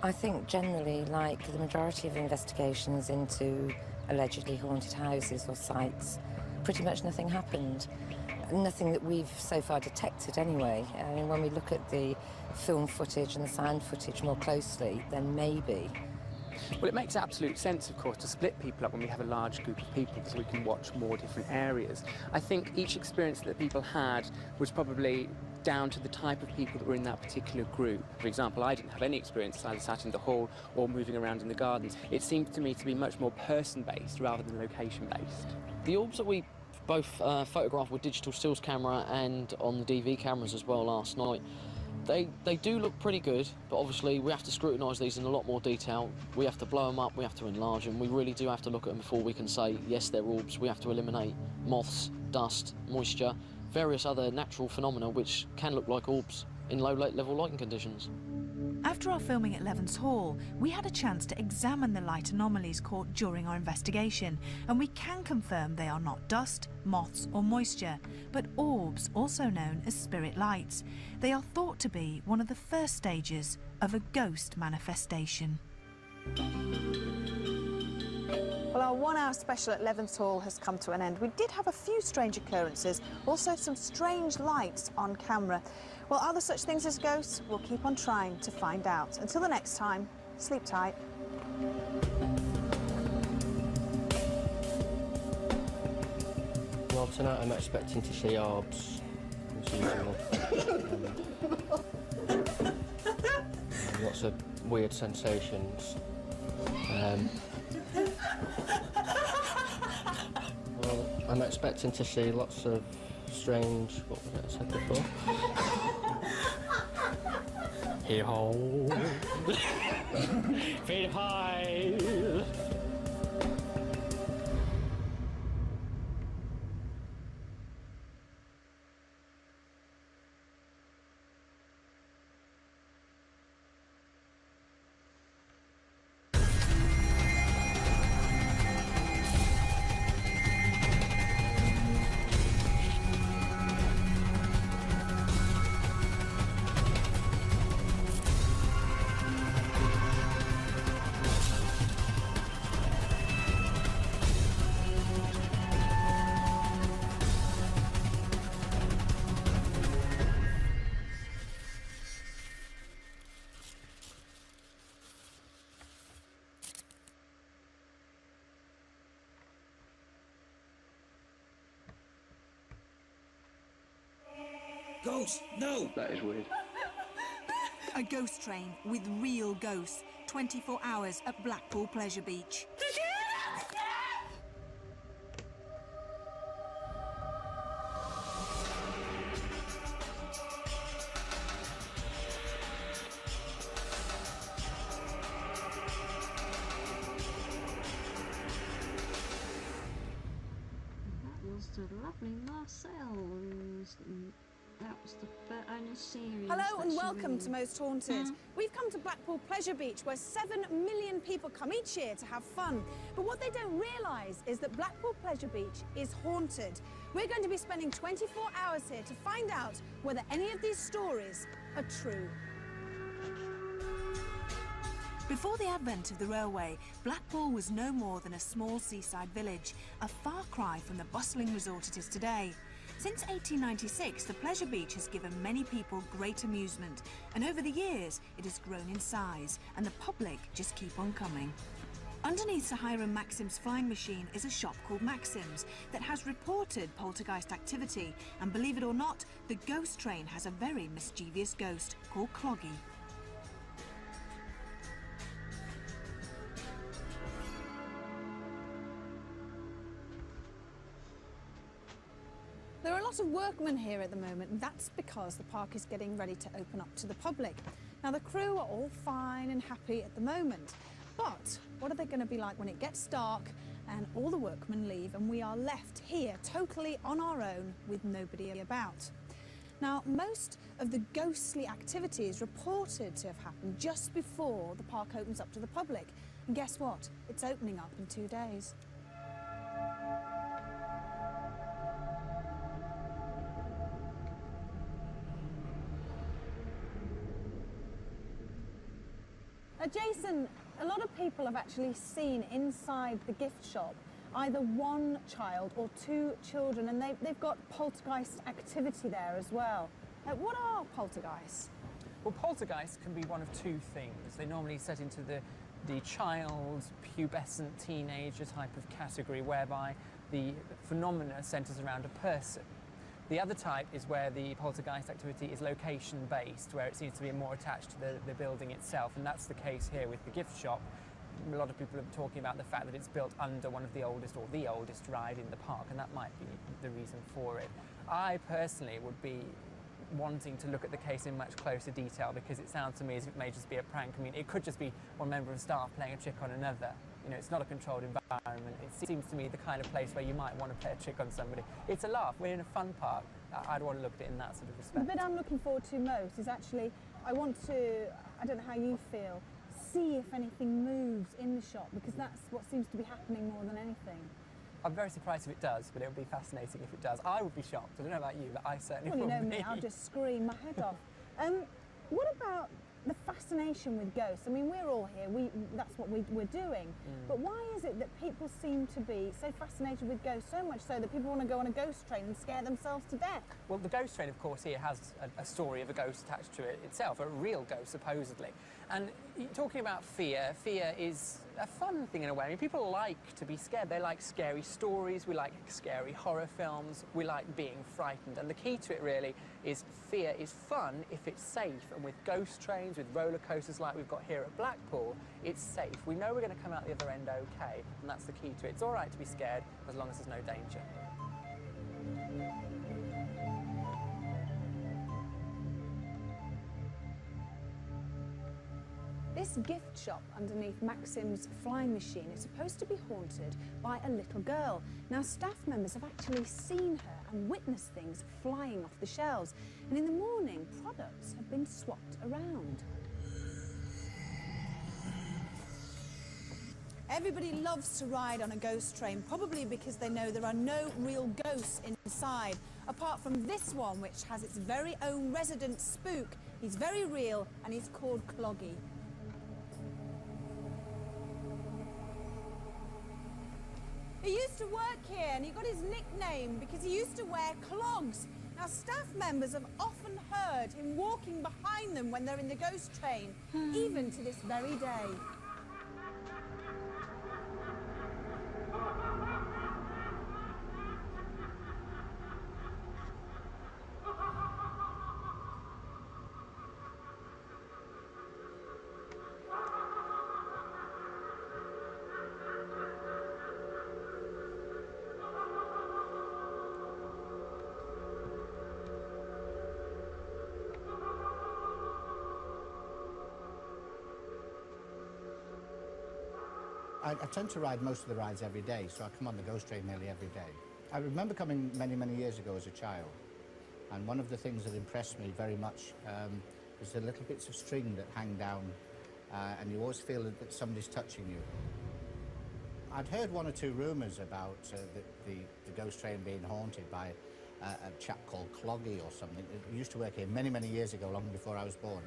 I think generally, like the majority of investigations into allegedly haunted houses or sites, pretty much nothing happened. Nothing that we've so far detected anyway. I mean, when we look at the film footage and the sound footage more closely, then maybe. Well, it makes absolute sense, of course, to split people up when we have a large group of people so we can watch more different areas. I think each experience that people had was probably down to the type of people that were in that particular group. For example, I didn't have any experience either sat in the hall or moving around in the gardens. It seemed to me to be much more person-based rather than location-based. The orbs that we both photographed with digital stills camera and on the DV cameras as well last night. They do look pretty good, but obviously we have to scrutinise these in a lot more detail. We have to blow them up, we have to enlarge them. We really do have to look at them before we can say, yes, they're orbs. We have to eliminate moths, dust, moisture, various other natural phenomena which can look like orbs in low-level lighting conditions. After our filming at Levens Hall, we had a chance to examine the light anomalies caught during our investigation, and we can confirm they are not dust, moths or moisture, but orbs, also known as spirit lights. They are thought to be one of the first stages of a ghost manifestation. Well, our 1 hour special at Levens Hall has come to an end. We did have a few strange occurrences, also some strange lights on camera. Well, are there such things as ghosts? We'll keep on trying to find out. Until the next time, sleep tight. Well, tonight I'm expecting to see orbs, as usual. Lots of weird sensations. Well, I'm expecting to see lots of strange, what was it I said before? Hey-ho! Feet high! Ghost, no! That is weird. A ghost train with real ghosts, 24 hours at Blackpool Pleasure Beach. That was the lovely Marcel. That was the only series. Hello and that she welcome really... to Most Haunted. We've come to Blackpool Pleasure Beach, where 7 million people come each year to have fun. But what they don't realise is that Blackpool Pleasure Beach is haunted. We're going to be spending 24 hours here to find out whether any of these stories are true. Before the advent of the railway, Blackpool was no more than a small seaside village, a far cry from the bustling resort it is today. Since 1896, the Pleasure Beach has given many people great amusement, and over the years it has grown in size, and the public just keep on coming. Underneath Sir Hiram Maxim's flying machine is a shop called Maxim's that has reported poltergeist activity, and believe it or not, the ghost train has a very mischievous ghost called Cloggy. There are a lot of workmen here at the moment, and that's because the park is getting ready to open up to the public. Now, the crew are all fine and happy at the moment, but what are they going to be like when it gets dark and all the workmen leave and we are left here totally on our own with nobody about? Now, most of the ghostly activity is reported to have happened just before the park opens up to the public. And guess what? It's opening up in 2 days. Jason, a lot of people have actually seen inside the gift shop either one child or 2 children, and they've got poltergeist activity there as well. What are poltergeists? Well, poltergeists can be one of 2 things. They normally set into the child, pubescent teenager type of category, whereby the phenomena centres around a person. The other type is where the poltergeist activity is location-based, where it seems to be more attached to the building itself, and that's the case here with the gift shop. a lot of people are talking about the fact that it's built under one of the oldest, or the oldest ride in the park, and that might be the reason for it. I personally would be wanting to look at the case in much closer detail, because it sounds to me as if it may just be a prank. I mean, it could just be one member of staff playing a trick on another. You know, it's not a controlled environment. It seems to me the kind of place where you might want to play a trick on somebody. It's a laugh. We're in a fun park. I'd want to look at it in that sort of respect. The bit I'm looking forward to most is actually, I want to, I don't know how you feel, see if anything moves in the shop, because that's what seems to be happening more than anything. I'm very surprised if it does, but it would be fascinating if it does. I would be shocked. I don't know about you, but I certainly would be. Well, you know me, I'll just scream my head off. What about the fascination with ghosts? I mean, we're all here, that's what we're doing. But why is it that people seem to be so fascinated with ghosts, so much so that people want to go on a ghost train and scare themselves to death? Well, the ghost train, of course, here has a story of a ghost attached to it itself, a real ghost, supposedly. And talking about fear, fear is a fun thing in a way. I mean, people like to be scared. They like scary stories, we like scary horror films, we like being frightened. And the key to it, really, is fear is fun if it's safe. And with ghost trains, with roller coasters like we've got here at Blackpool, it's safe. We know we're going to come out the other end okay, and that's the key to it. It's all right to be scared as long as there's no danger. This gift shop underneath Maxim's flying machine is supposed to be haunted by a little girl. Now, staff members have actually seen her and witnessed things flying off the shelves. And in the morning, products have been swapped around. Everybody loves to ride on a ghost train, probably because they know there are no real ghosts inside, apart from this one, which has its very own resident spook. He's very real, and he's called Cloggy. He used to work here, and he got his nickname because he used to wear clogs. Now, staff members have often heard him walking behind them when they're in the ghost train, even to this very day. I tend to ride most of the rides every day, so I come on the ghost train nearly every day. I remember coming many, many years ago as a child, and one of the things that impressed me very much was the little bits of string that hang down, and you always feel that somebody's touching you. I'd heard one or two rumours about the ghost train being haunted by a chap called Cloggy or something. He used to work here many, many years ago, long before I was born.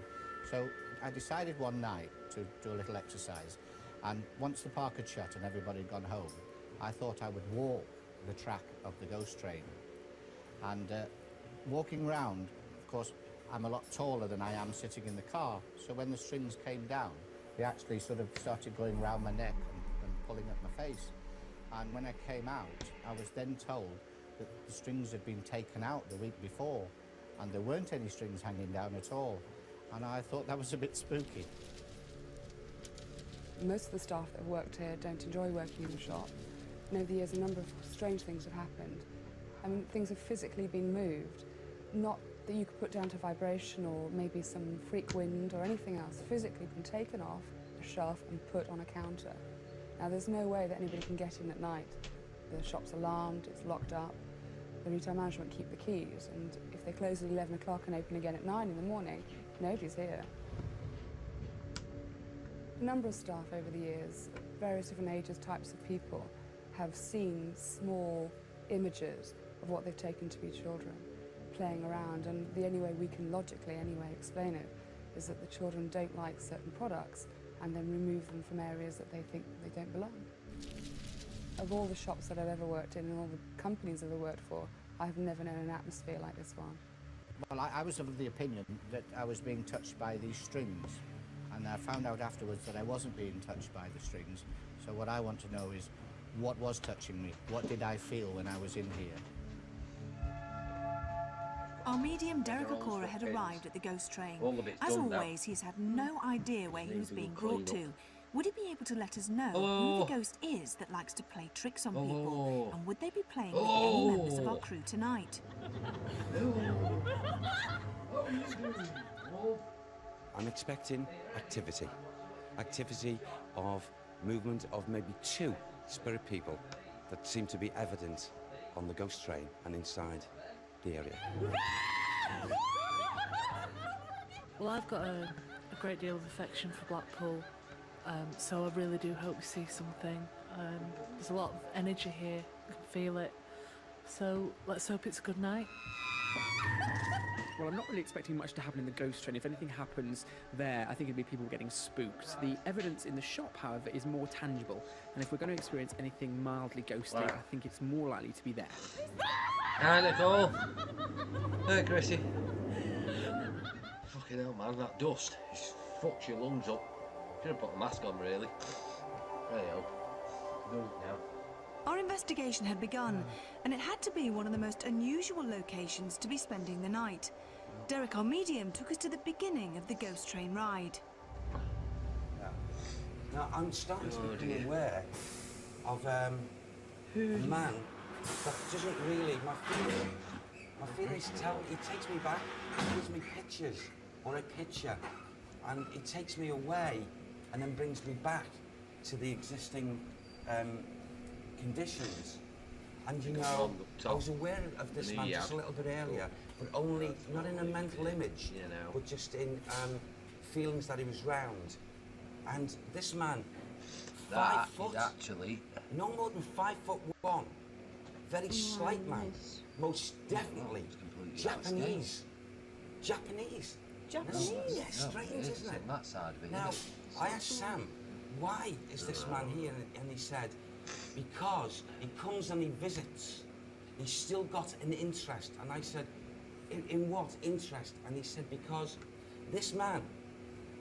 So I decided one night to do a little exercise. And once the park had shut and everybody had gone home, I thought I would walk the track of the ghost train. And walking round, of course, I'm a lot taller than I am sitting in the car, so when the strings came down, they actually sort of started going round my neck and pulling at my face. And when I came out, I was then told that the strings had been taken out the week before, and there weren't any strings hanging down at all. And I thought that was a bit spooky. Most of the staff that have worked here don't enjoy working in the shop. And over the years, a number of strange things have happened. I mean, things have physically been moved, not that you could put down to vibration or maybe some freak wind or anything else, physically been taken off a shelf and put on a counter. Now, there's no way that anybody can get in at night. The shop's alarmed, it's locked up. The retail management keep the keys, and if they close at 11 o'clock and open again at 9 in the morning, nobody's here. A number of staff over the years, various different ages, types of people, have seen small images of what they've taken to be children playing around, and the only way we can logically anyway explain it is that the children don't like certain products and then remove them from areas that they think they don't belong. Of all the shops that I've ever worked in and all the companies I've ever worked for, I've never known an atmosphere like this one. Well, I was of the opinion that I was being touched by these strings. And I found out afterwards that I wasn't being touched by the strings. So what I want to know is, what was touching me? What did I feel when I was in here? Our medium Derek Okora had arrived at the ghost train. As always, he's had no idea where he was being brought to. Would he be able to let us know who the ghost is that likes to play tricks on people? And would they be playing with any members of our crew tonight? I'm expecting activity. Activity of movement of maybe 2 spirit people that seem to be evident on the ghost train and inside the area. Well, I've got a great deal of affection for Blackpool, so I really do hope we see something. There's a lot of energy here, I can feel it. So let's hope it's a good night. Well, I'm not really expecting much to happen in the ghost train. If anything happens there, I think it'd be people getting spooked. The evidence in the shop, however, is more tangible. And if we're going to experience anything mildly ghostly, I think it's more likely to be there. Hi, Nicole. Hey, Chrissy. Fucking hell, man, that dust. It's fucked your lungs up. Should have put a mask on, really. Hey-ho. Do it now. Our investigation had begun, and it had to be one of the most unusual locations to be spending the night. Derek, our medium, took us to the beginning of the ghost train ride. Now, I'm starting to become aware of a man that doesn't really... My feelings tell... He takes me back, he gives me pictures, or a picture, and it takes me away and then brings me back to the existing conditions. And you know, I was aware of this man just a little bit earlier, but only, not in a mental image, but just in feelings that he was round. And this man, 5 foot, actually no more than 5'1", very slight man, most definitely Japanese. Japanese. Yeah, strange, isn't it? That side of it, now, I asked Sam, why is this man here? And he said, because he comes and he visits. He's still got an interest. And I said, in what interest? And he said, because this man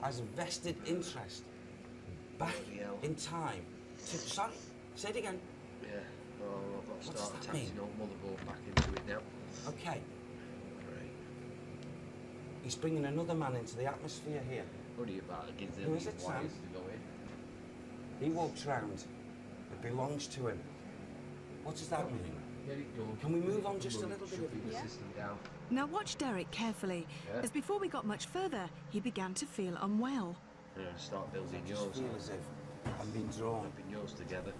has a vested interest back in time. Sorry, say it again. Yeah, oh, I've got to start that mean? attaching old motherboard back into it now. Okay. He's bringing another man into the atmosphere here. What are you about to give them Who is it, Sam? wires to go in? He walks round. It belongs to him. What does that mean? Can we move on just a little bit? Now watch Derek carefully, as before we got much further, he began to feel unwell. Yeah, start building I yours. just feel as if I'm being drawn. Building yours together.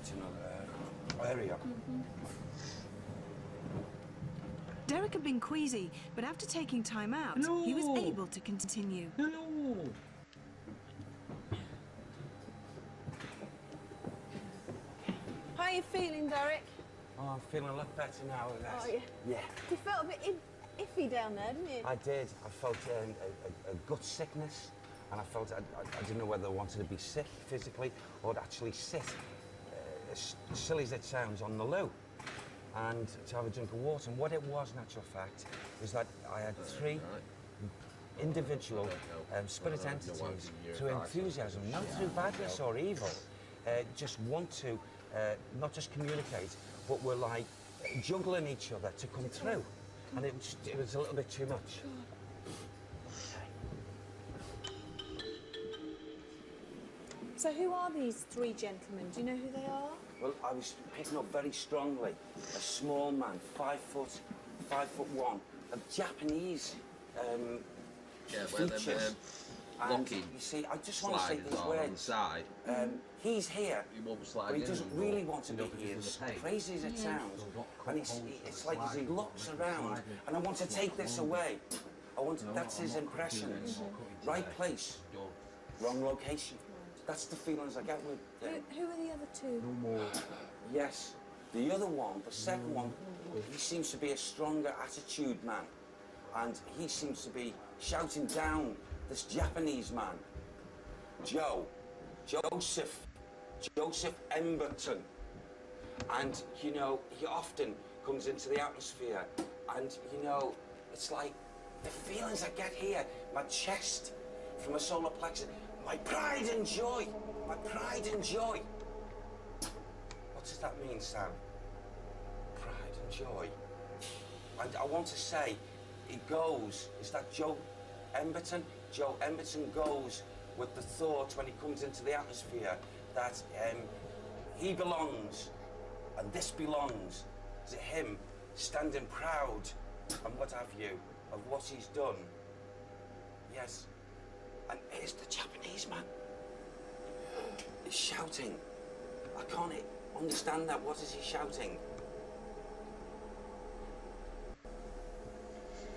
To another area. Derek had been queasy, but after taking time out, he was able to continue. How are you feeling, Derek? Oh, I'm feeling a lot better now with that. Oh, yeah. Yeah. You felt a bit iffy down there, didn't you? I did. I felt a gut sickness, and I felt I didn't know whether I wanted to be sick physically or to actually sit, as silly as it sounds, on the loo and to have a drink of water. And what it was, in actual fact, was that I had 3 individual spirit entities, through enthusiasm, not through badness or evil, just want to not just communicate, but were like juggling each other to come through. And it was a little bit too much. So who are these 3 gentlemen? Do you know who they are? Well, I was picking up very strongly a small man, 5'1", of Japanese features. And you see, I just want to say these words. On the side. He's here, but he doesn't really want to be here. As crazy as it sounds, and it's like as he looks around, and I want to take this away. That's his impressions. Right place, wrong location. That's the feelings I get with them. Who are the other 2? No more. Yes. The other one, the second one, he seems to be a stronger attitude man. And he seems to be shouting down this Japanese man, Joseph Emberton. And, you know, he often comes into the atmosphere and, you know, it's like the feelings I get here, my chest, from my solar plexus, my pride and joy, my pride and joy. What does that mean, Sam? Pride and joy. And I want to say, it goes, is that Joe Emberton? Joe Emberton goes with the thought when he comes into the atmosphere that he belongs and this belongs to him, standing proud and what have you of what he's done. Yes. And here's the Japanese man. He's shouting. I can't understand that. What is he shouting?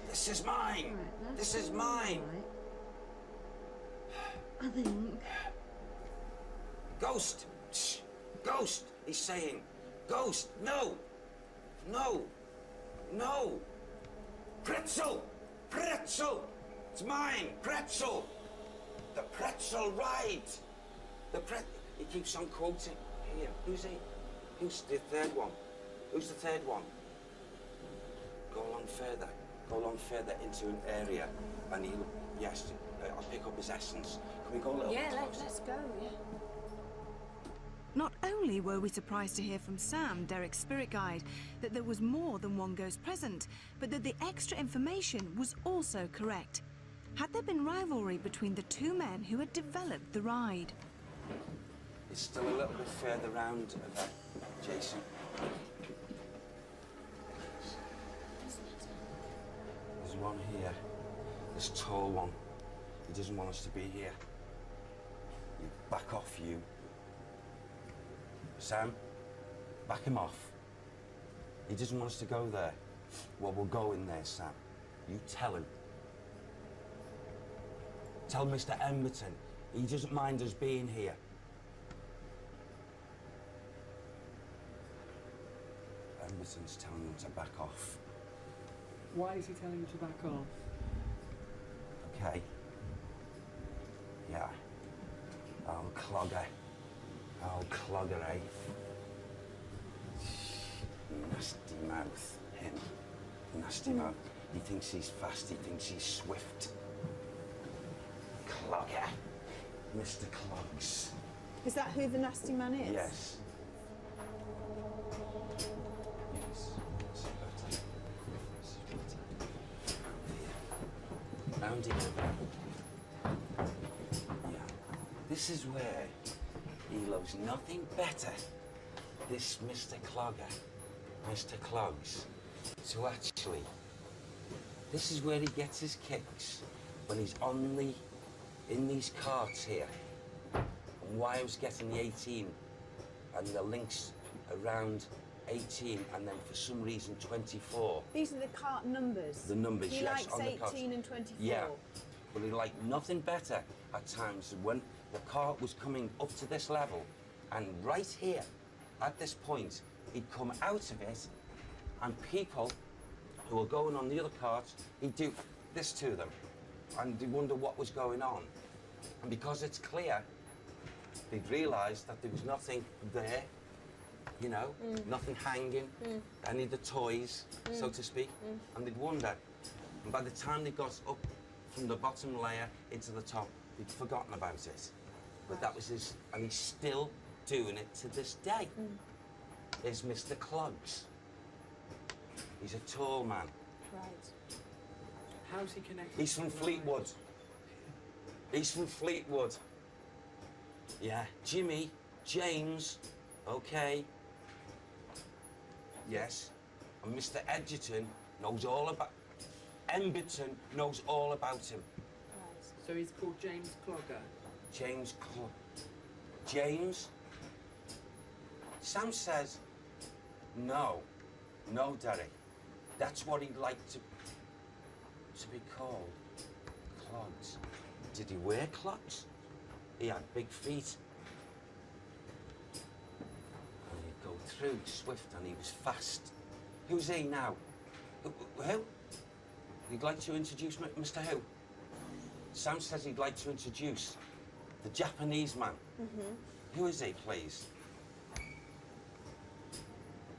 This is mine. Right, this is mine. Right. I think. Ghost. Shh. Ghost. He's saying. Ghost. No. No. No. Pretzel. Pretzel. It's mine. Pretzel. The pretzel ride. The He keeps on quoting. Here. Who's he? Who's the third one? Who's the third one? Go along further. Go along further into an area, and he'll. Yes. I'll pick up his essence. Can we go a little bit closer? Let's go. Yeah. Not only were we surprised to hear from Sam, Derek's spirit guide, that there was more than one ghost present, but that the extra information was also correct. Had there been rivalry between the two men who had developed the ride? It's still a little bit further round, Jason. There's one here. This tall one. He doesn't want us to be here. You back off, you. Sam, back him off. He doesn't want us to go there. Well, we'll go in there, Sam. You tell him. Tell Mr. Emberton he doesn't mind us being here. Emberton's telling him to back off. Why is he telling you to back off? Okay. Yeah. Old clogger. Old clogger, eh? Nasty mouth, him. Nasty mouth. He thinks he's fast, he thinks he's swift. Clogger. Mr. Clogs. Is that who the nasty man is? Yes. Round here. Yeah. This is where he loves nothing better. This Mr. Clogger, Mr. Clogs. So actually, this is where he gets his kicks when he's in these carts here. And why I was getting the 18 and the links around 18 and then for some reason 24. These are the cart numbers. The numbers, he yes, likes on the 18 cart. and 24. Yeah, but he liked nothing better at times when the cart was coming up to this level, and right here, at this point, he'd come out of it, and people who were going on the other carts, he'd do this to them, and they'd wonder what was going on. And because it's clear, they'd realise that there was nothing there, you know, nothing hanging, any of the toys, so to speak, and they'd wonder. And by the time they got up from the bottom layer into the top, they'd forgotten about it. But that was his, and he's still doing it to this day. Is Mr. Clogs. He's a tall man. Right. How's he connected? He's from Fleetwood. He's from Fleetwood. Yeah, Jimmy, James, okay. Yes, and Mr. Edgerton knows all about... Emberton knows all about him. Right. So he's called James Clogger? James James? Sam says, no, Derek. That's what he'd like to be called. Clogs. Did he wear clogs? He had big feet. And he'd go through swift and he was fast. Who's he now? Who? He'd like to introduce Mr. Who? Sam says he'd like to introduce the Japanese man. Who is he, please?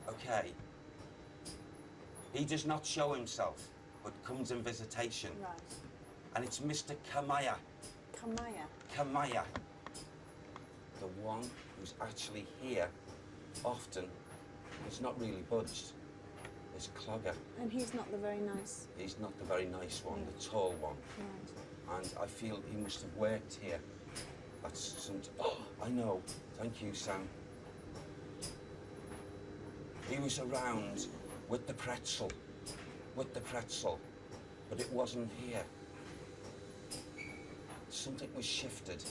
Okay. He does not show himself, but comes in visitation. Right. And it's Mr. Kamaya. Kamaya. The one who's actually here often, who's not really budged, is Clogger. And he's not the very nice... He's not the very nice one, the tall one. Right. And I feel he must have worked here That's something. Oh, I know. Thank you, Sam. He was around with the pretzel. But it wasn't here. Something was shifted.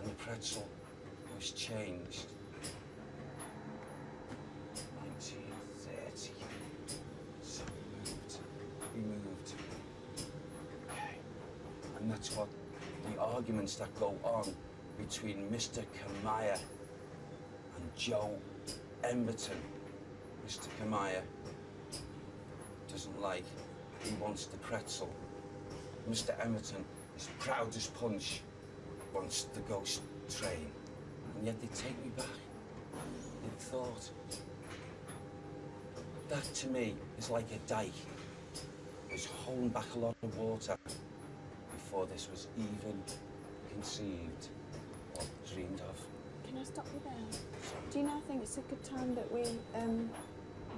And the pretzel was changed. 1930. So we moved. Okay. And that's what the arguments that go on between Mr. Kamaya and Joe Emberton. Mr. Kamaya doesn't like, he wants the pretzel. Mr. Emberton is proud as punch, wants the ghost train. And yet they take me back. In thought. That to me is like a dike. It was holding back a lot of water before this was even conceived or dreamed of. Can I stop you there? Do you now think it's a good time that we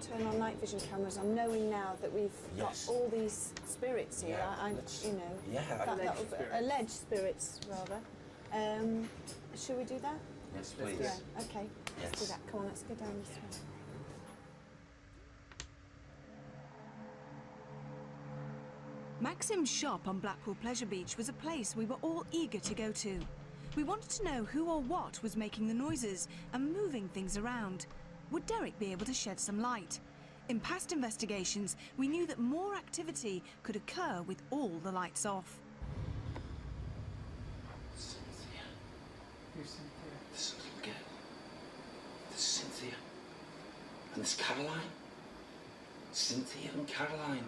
turn our night vision cameras on, knowing now that we've got all these spirits here? Alleged spirits, rather. Should we do that? Yes, please. Yeah. Okay. Let's do that. Come on, let's go down this way. Maxim's shop on Blackpool Pleasure Beach was a place we were all eager to go to. We wanted to know who or what was making the noises and moving things around. Would Derek be able to shed some light? In past investigations, we knew that more activity could occur with all the lights off. Cynthia. Who's Cynthia? There's something again. There's Cynthia. And there's Caroline. Cynthia and Caroline.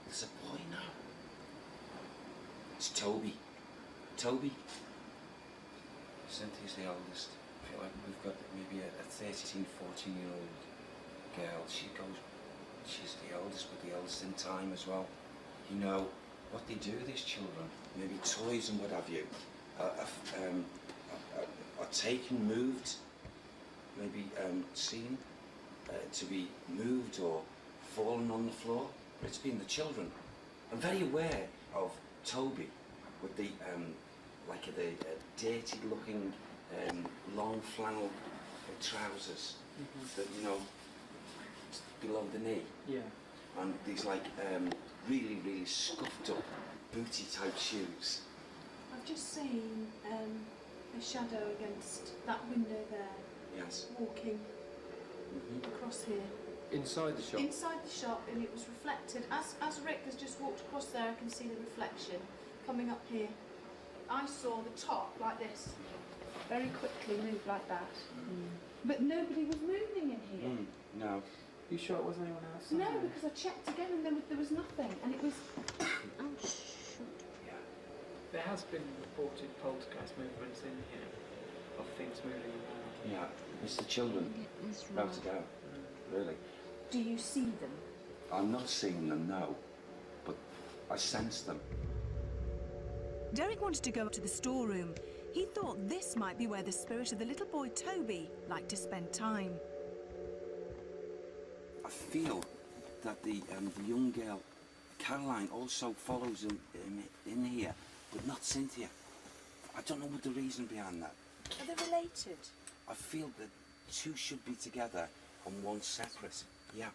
There's a boy now. It's Toby. Toby. Cynthia's the oldest. I feel like we've got maybe a 13, 14-year-old girl. She's the oldest, but the oldest in time as well. You know, what they do, these children, maybe toys and what have you, are taken, moved, maybe seen to be moved or fallen on the floor. But it's been the children. I'm very aware of Toby with the like the dirty-looking long flannel trousers that, you know, below the knee. Yeah. And these like really, really scuffed up booty-type shoes. I've just seen a shadow against that window there. Yes. Walking across here. Inside the shop? Inside the shop, and it was reflected. As Rick has just walked across there, I can see the reflection coming up here. I saw the top like this, very quickly move like that. But nobody was moving in here. No. You sure it wasn't anyone outside? No, because I checked again and there was nothing, and it was. Oh, shoot. Yeah. There has been reported poltergeist movements in here, of things moving around. Yeah, it's the children. Without a doubt. Really. Do you see them? I'm not seeing them, no. But I sense them. Derek wanted to go to the storeroom. He thought this might be where the spirit of the little boy Toby liked to spend time. I feel that the young girl, Caroline, also follows him in here, but not Cynthia. I don't know what the reason behind that. Are they related? I feel that two should be together and one separate. Yeah.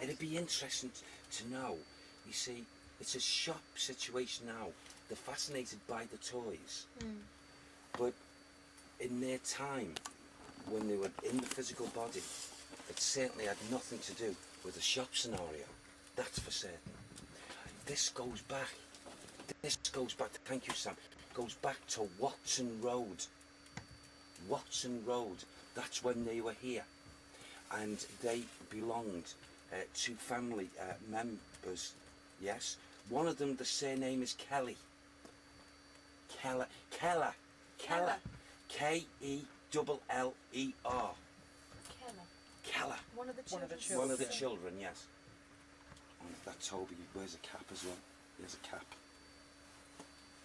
It'd be interesting to know. You see, it's a shop situation now. They're fascinated by the toys. But in their time, when they were in the physical body, it certainly had nothing to do with the shop scenario. That's for certain. This goes back, thank you, Sam, goes back to Watson Road. Watson Road, that's when they were here. And they belonged to family members, yes. One of them, the surname is Kelly. Keller. K-E-L-L-E-R. Keller. One of the children. One of the children, yes. And that Toby wears a cap as well. He has a cap.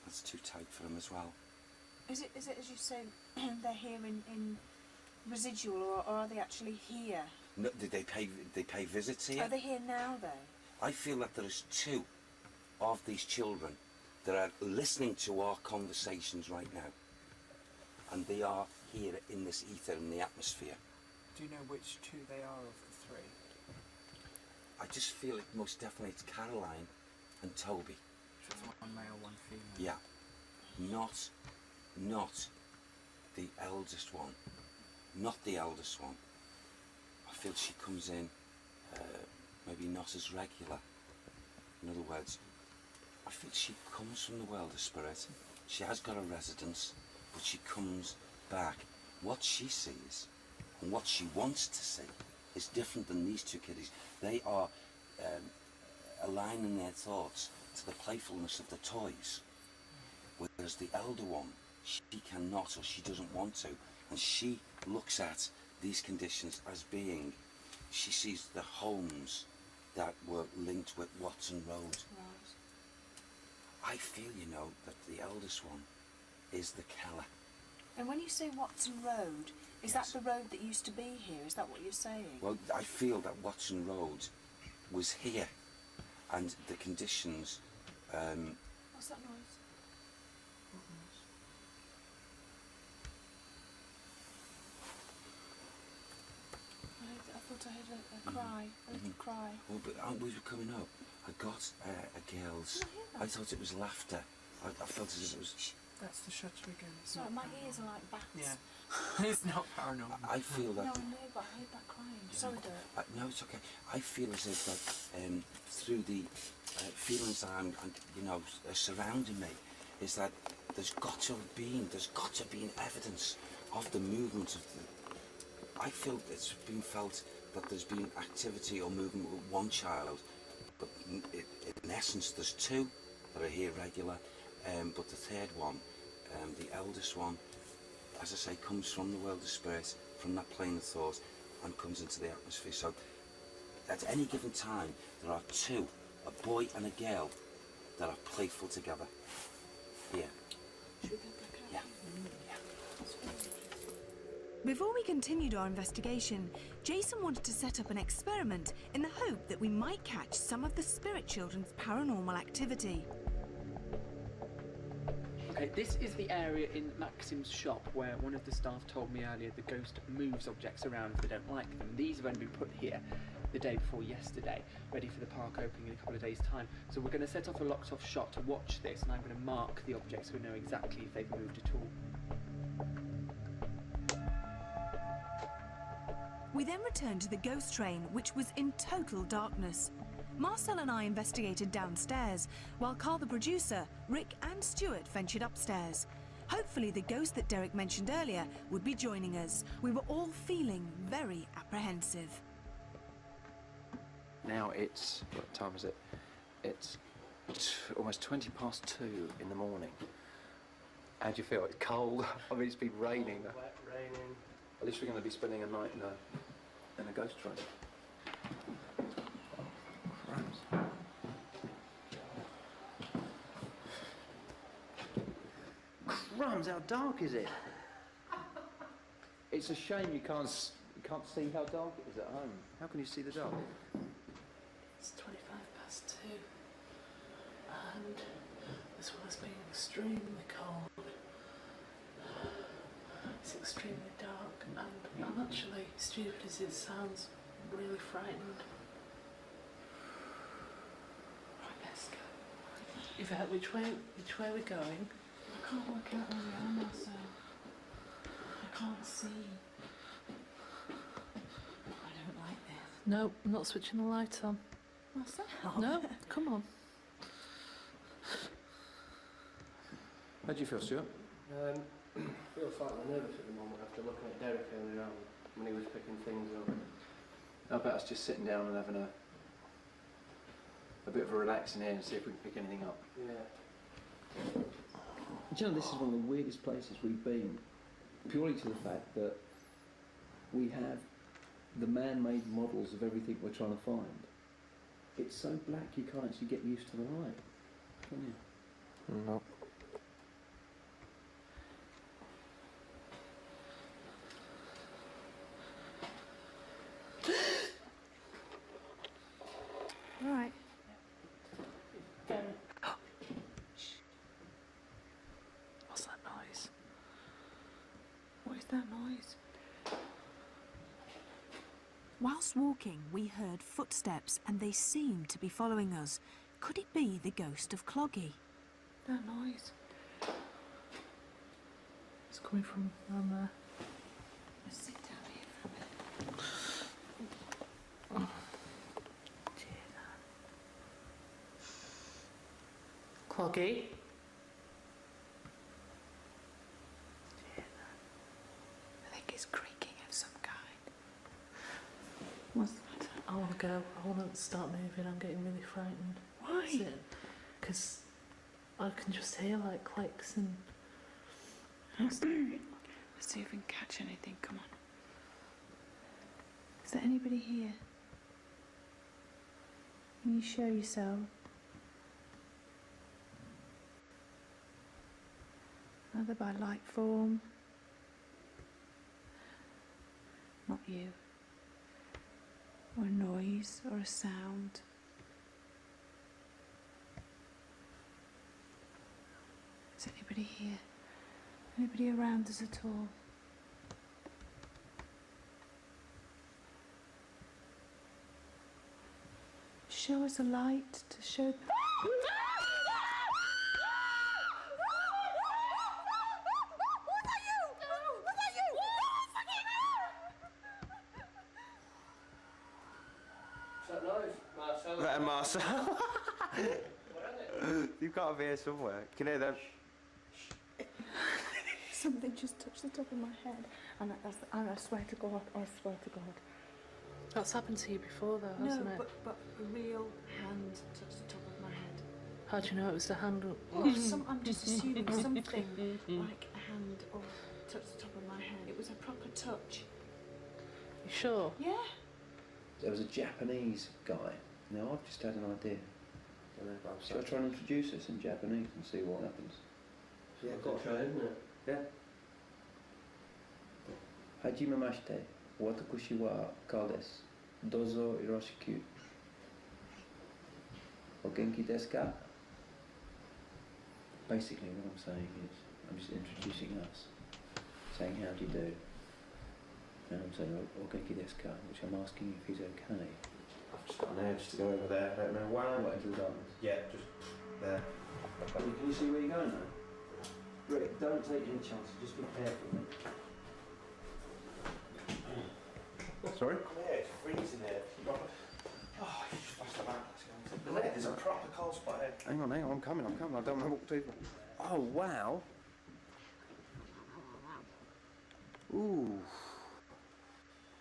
That's too tight for him as well. Is it as you say, they're here in residual, or are they actually here? No, did they pay visits here? Are they here now, though? I feel that there is two of these children that are listening to our conversations right now. And they are here in this ether, in the atmosphere. Do you know which two they are of the three? I just feel it most definitely it's Caroline and Toby. So it's one male, one female. Yeah. Not the eldest one. Not the eldest one. I feel she comes in maybe not as regular. In other words, I feel she comes from the world of spirit. She has got a residence, but she comes back. What she sees and what she wants to see is different than these two kiddies. They are aligning their thoughts to the playfulness of the toys, whereas the elder one, she cannot or she doesn't want to, and she looks at these conditions as being, she sees the homes that were linked with Watson Road. Right. I feel, you know, that the eldest one is the Keller. And when you say Watson Road, is Yes. that the road that used to be here? Is that what you're saying? Well, I feel that Watson Road was here, and the conditions. What's that noise? I thought I heard a cry, a little cry. Well, but we were coming up. I got a girl's. I thought it was laughter. I felt as if it was. That's the shutter again. Sorry, my ears are like bats. Yeah. It's not paranormal. I feel that. No, I know, but I heard that crying. Sorry, Derek. No, it's okay. I feel as if that through the feelings that I'm, you know, surrounding me, is that there's got to be an evidence of the movement of the. I feel it's been felt that there's been activity or movement with one child, but in essence there's two that are here regular, but the third one, the eldest one, as I say, comes from the world of spirit, from that plane of thought, and comes into the atmosphere. So at any given time there are two, a boy and a girl, that are playful together. Here. Should we go back out? Yeah. Before we continued our investigation, Jason wanted to set up an experiment in the hope that we might catch some of the spirit children's paranormal activity. Okay, this is the area in Maxim's shop where one of the staff told me earlier the ghost moves objects around if they don't like them. These have only been put here the day before yesterday, ready for the park opening in a couple of days' time. So we're going to set off a locked-off shot to watch this, and I'm going to mark the objects so we know exactly if they've moved at all. We then returned to the ghost train, which was in total darkness. Marcel and I investigated downstairs, while Carl the producer, Rick and Stuart ventured upstairs. Hopefully the ghost that Derek mentioned earlier would be joining us. We were all feeling very apprehensive. Now it's, what time is it? It's almost 20 past 2 in the morning. How do you feel? It's cold. I mean, it's been raining. Wet, raining. At least we're going to be spending a night in a ghost train. Crumbs, how dark is it? It's a shame you can't see how dark it is at home. How can you see the dark? It's 25 past 2, and as well as being extremely cold, it's extremely dark, and I'm actually, stupid as it sounds, really frightened. Right, let's go. Yvette, which way are we going? I can't work out where we are, Marcel. I can't see. I don't like this. No, I'm not switching the light on. Marcel? No, come on. How do you feel, Stuart? I feel slightly nervous at the moment after looking at Derek earlier on when he was picking things up. I bet us just sitting down and having a bit of a relaxing here and see if we can pick anything up. Yeah. Do you know, this is one of the weirdest places we've been, purely to the fact that we have the man-made models of everything we're trying to find. It's so black you can't actually get used to the light, can you? No. All right. Whilst walking, we heard footsteps and they seemed to be following us. Could it be the ghost of Cloggy? That noise. It's coming from around there. Let's sit down here for a minute. Cloggy? I think it's creaking of some kind. What's that? I want to go. I want to start moving. I'm getting really frightened. Why? Because I can just hear like clicks and... Let's see if we can catch anything. Come on. Is there anybody here? Can you show yourself? Either by light form. Not you. Or a noise or a sound. Is anybody here? Anybody around us at all? Show us a light to show. That Marcel. You've got to be here somewhere. Can you hear them? Something just touched the top of my head, and I swear to God, I swear to God. That's happened to you before though, hasn't it? But a real hand touched the top of my head. How do you know it was the handle? Well, I'm just assuming something like a hand or touched the top of my head. It was a proper touch. You sure? Yeah. There was a Japanese guy. Now I've just had an idea. Shall I try and introduce us in Japanese and see what happens? Yeah, got to try, isn't it? Yeah. Hajimemashite, watakushi wa Kaa desu. Dozo yoroshiku. O genki desu ka? Basically what I'm saying is, I'm just introducing us, saying how do you do? And I'm saying o genki desu ka, which I'm asking if he's okay. I've just got an urge to go over there. I don't know why. What, into the darkness? Yeah, just there. Can you see where you're going now? Rick, don't take any chances, just be careful, mate. Sorry? Yeah, it's freezing here. Oh, you just flashed the lamp. Let's go. There's a proper cold spot here. Hang on, I'm coming. I don't know what to do. Oh, wow. Ooh.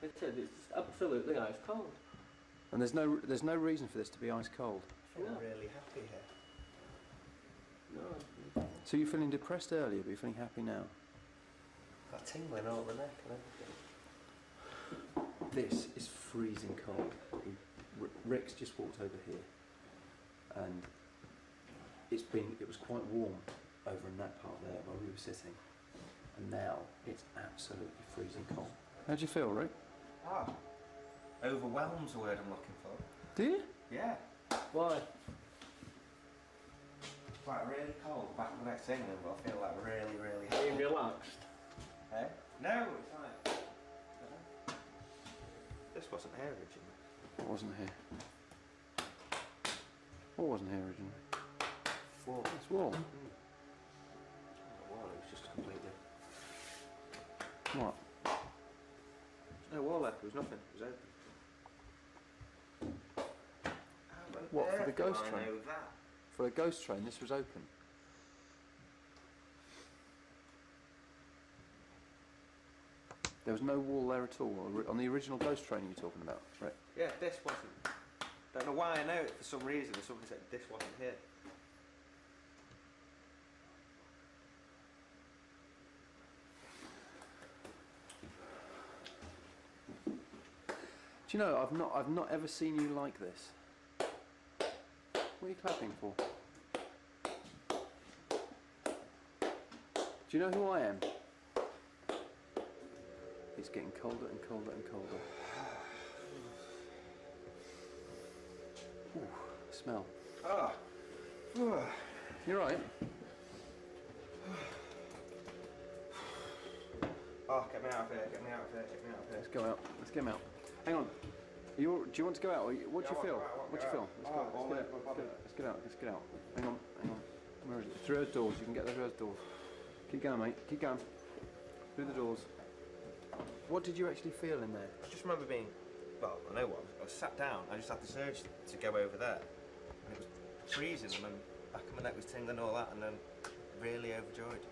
It's absolutely ice cold. And there's no reason for this to be ice cold. I feel really happy here. No. So you're feeling depressed earlier, but you're feeling happy now? Got tingling all the neck and everything. This is freezing cold. Rick's just walked over here, and it was quite warm over in that part there where we were sitting, and now it's absolutely freezing cold. How do you feel, Rick? Ah, overwhelmed's the word I'm looking for. Do you? Yeah. Why? It's like really cold back next to England, but I feel like really, really Are happy. you relaxed? Eh? No, it's like... This wasn't here originally. What wasn't here? What wasn't here originally? Warm. It's warm. Well, it was just completely... What? There's no wall left, there was nothing, it was open. What, for the ghost I train? know that. For the ghost train, this was open. There was no wall there at all on the original ghost train you're talking about, right? Yeah, this wasn't. Don't know why I know it for some reason. Somebody said this wasn't here. Do you know, I've not ever seen you like this. What are you clapping for? Do you know who I am? It's getting colder and colder and colder. Ooh, smell. Ah. You're right. Oh, get me out of here, get me out of here, get me out of here. Let's go out. Let's get him out. Hang on. Do you want to go out? Or what do you feel? What do you feel? Let's get out. Let's get out. Hang on. Where is it? Through those doors. You can get through those doors. Keep going, mate. Keep going. Through the doors. What did you actually feel in there? I just remember being, well, I know what, I was sat down, I just had this urge to go over there. And it was freezing, and then back of my neck was tingling and all that, and then really overjoyed.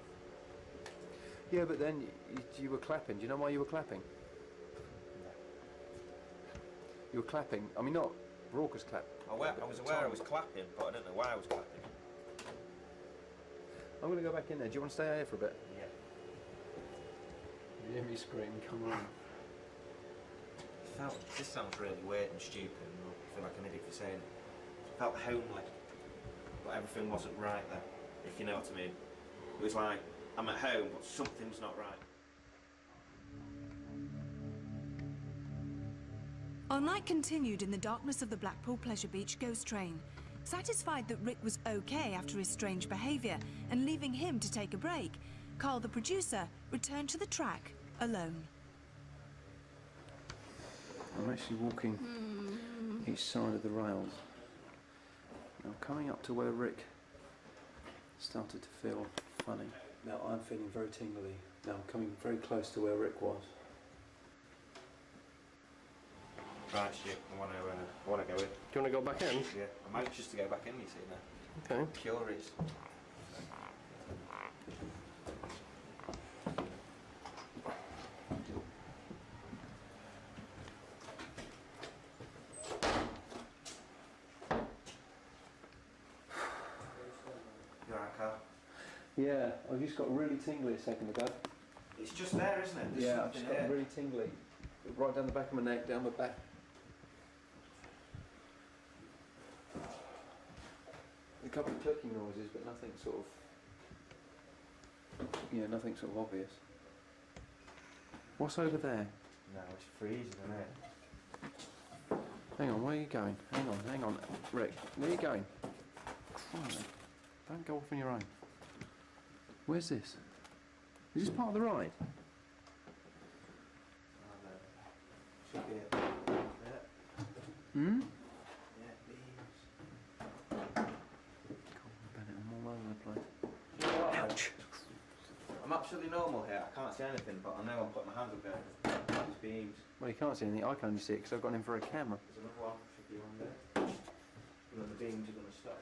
Yeah, but then you were clapping. Do you know why you were clapping? You were clapping. I mean, not raucous clap. I was aware I was clapping, but I don't know why I was clapping. I'm going to go back in there. Do you want to stay out here for a bit? Yeah. You hear me scream, come on. This sounds really weird and stupid, and I feel like an idiot for saying it. I felt homely, but everything wasn't right there, if you know what I mean. It was like, I'm at home, but something's not right. Our night continued in the darkness of the Blackpool Pleasure Beach ghost train. Satisfied that Rick was okay after his strange behaviour and leaving him to take a break, Carl, the producer, returned to the track alone. I'm actually walking each side of the rails. Now, coming up to where Rick started to feel funny. Now, I'm feeling very tingly. Now, I'm coming very close to where Rick was. Right, Stu, I want to go in. Do you want to go back in? Yeah, I'm anxious to go back in, you see now. Okay. Curious. You alright, Carl? Yeah, I just got really tingly a second ago. It's just there, isn't it? There's Yeah, I've just got there. really tingly. Right down the back of my neck, down my back. A couple of clicking noises, but nothing sort of... Yeah, nothing sort of obvious. What's over there? No, it's freezing, isn't it? Hang on, where are you going? Hang on. Rick, where are you going? Christ, don't go off on your own. Where's this? Is this part of the ride? Should be it. Yeah. Hmm? Yeah, beams. Bennett, I'm all over the place. Ouch! I'm absolutely normal here. I can't see anything, but I know I'll put my hands up there. These beams. Well, you can't see anything. I can only see it because I've got an infrared camera. There's another one. Should be one there. And then the beams are going to stop.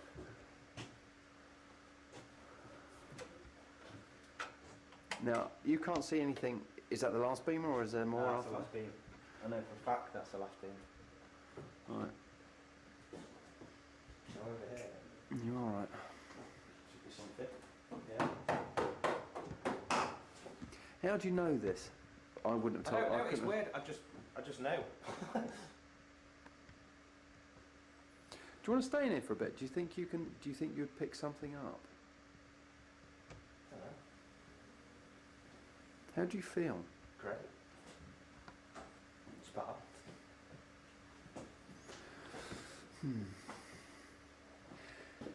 Now, you can't see anything. Is that the last beam or is there more That's after the last beam. I know for a fact that's the last beam. Right. So over here You're alright. should be something. Yeah. How do you know this? I wouldn't have I told. don't know, it's couldn't have- weird. I just know. Do you want to stay in here for a bit? Do you think you can? Do you think you'd pick something up? How do you feel? Great. It's bad.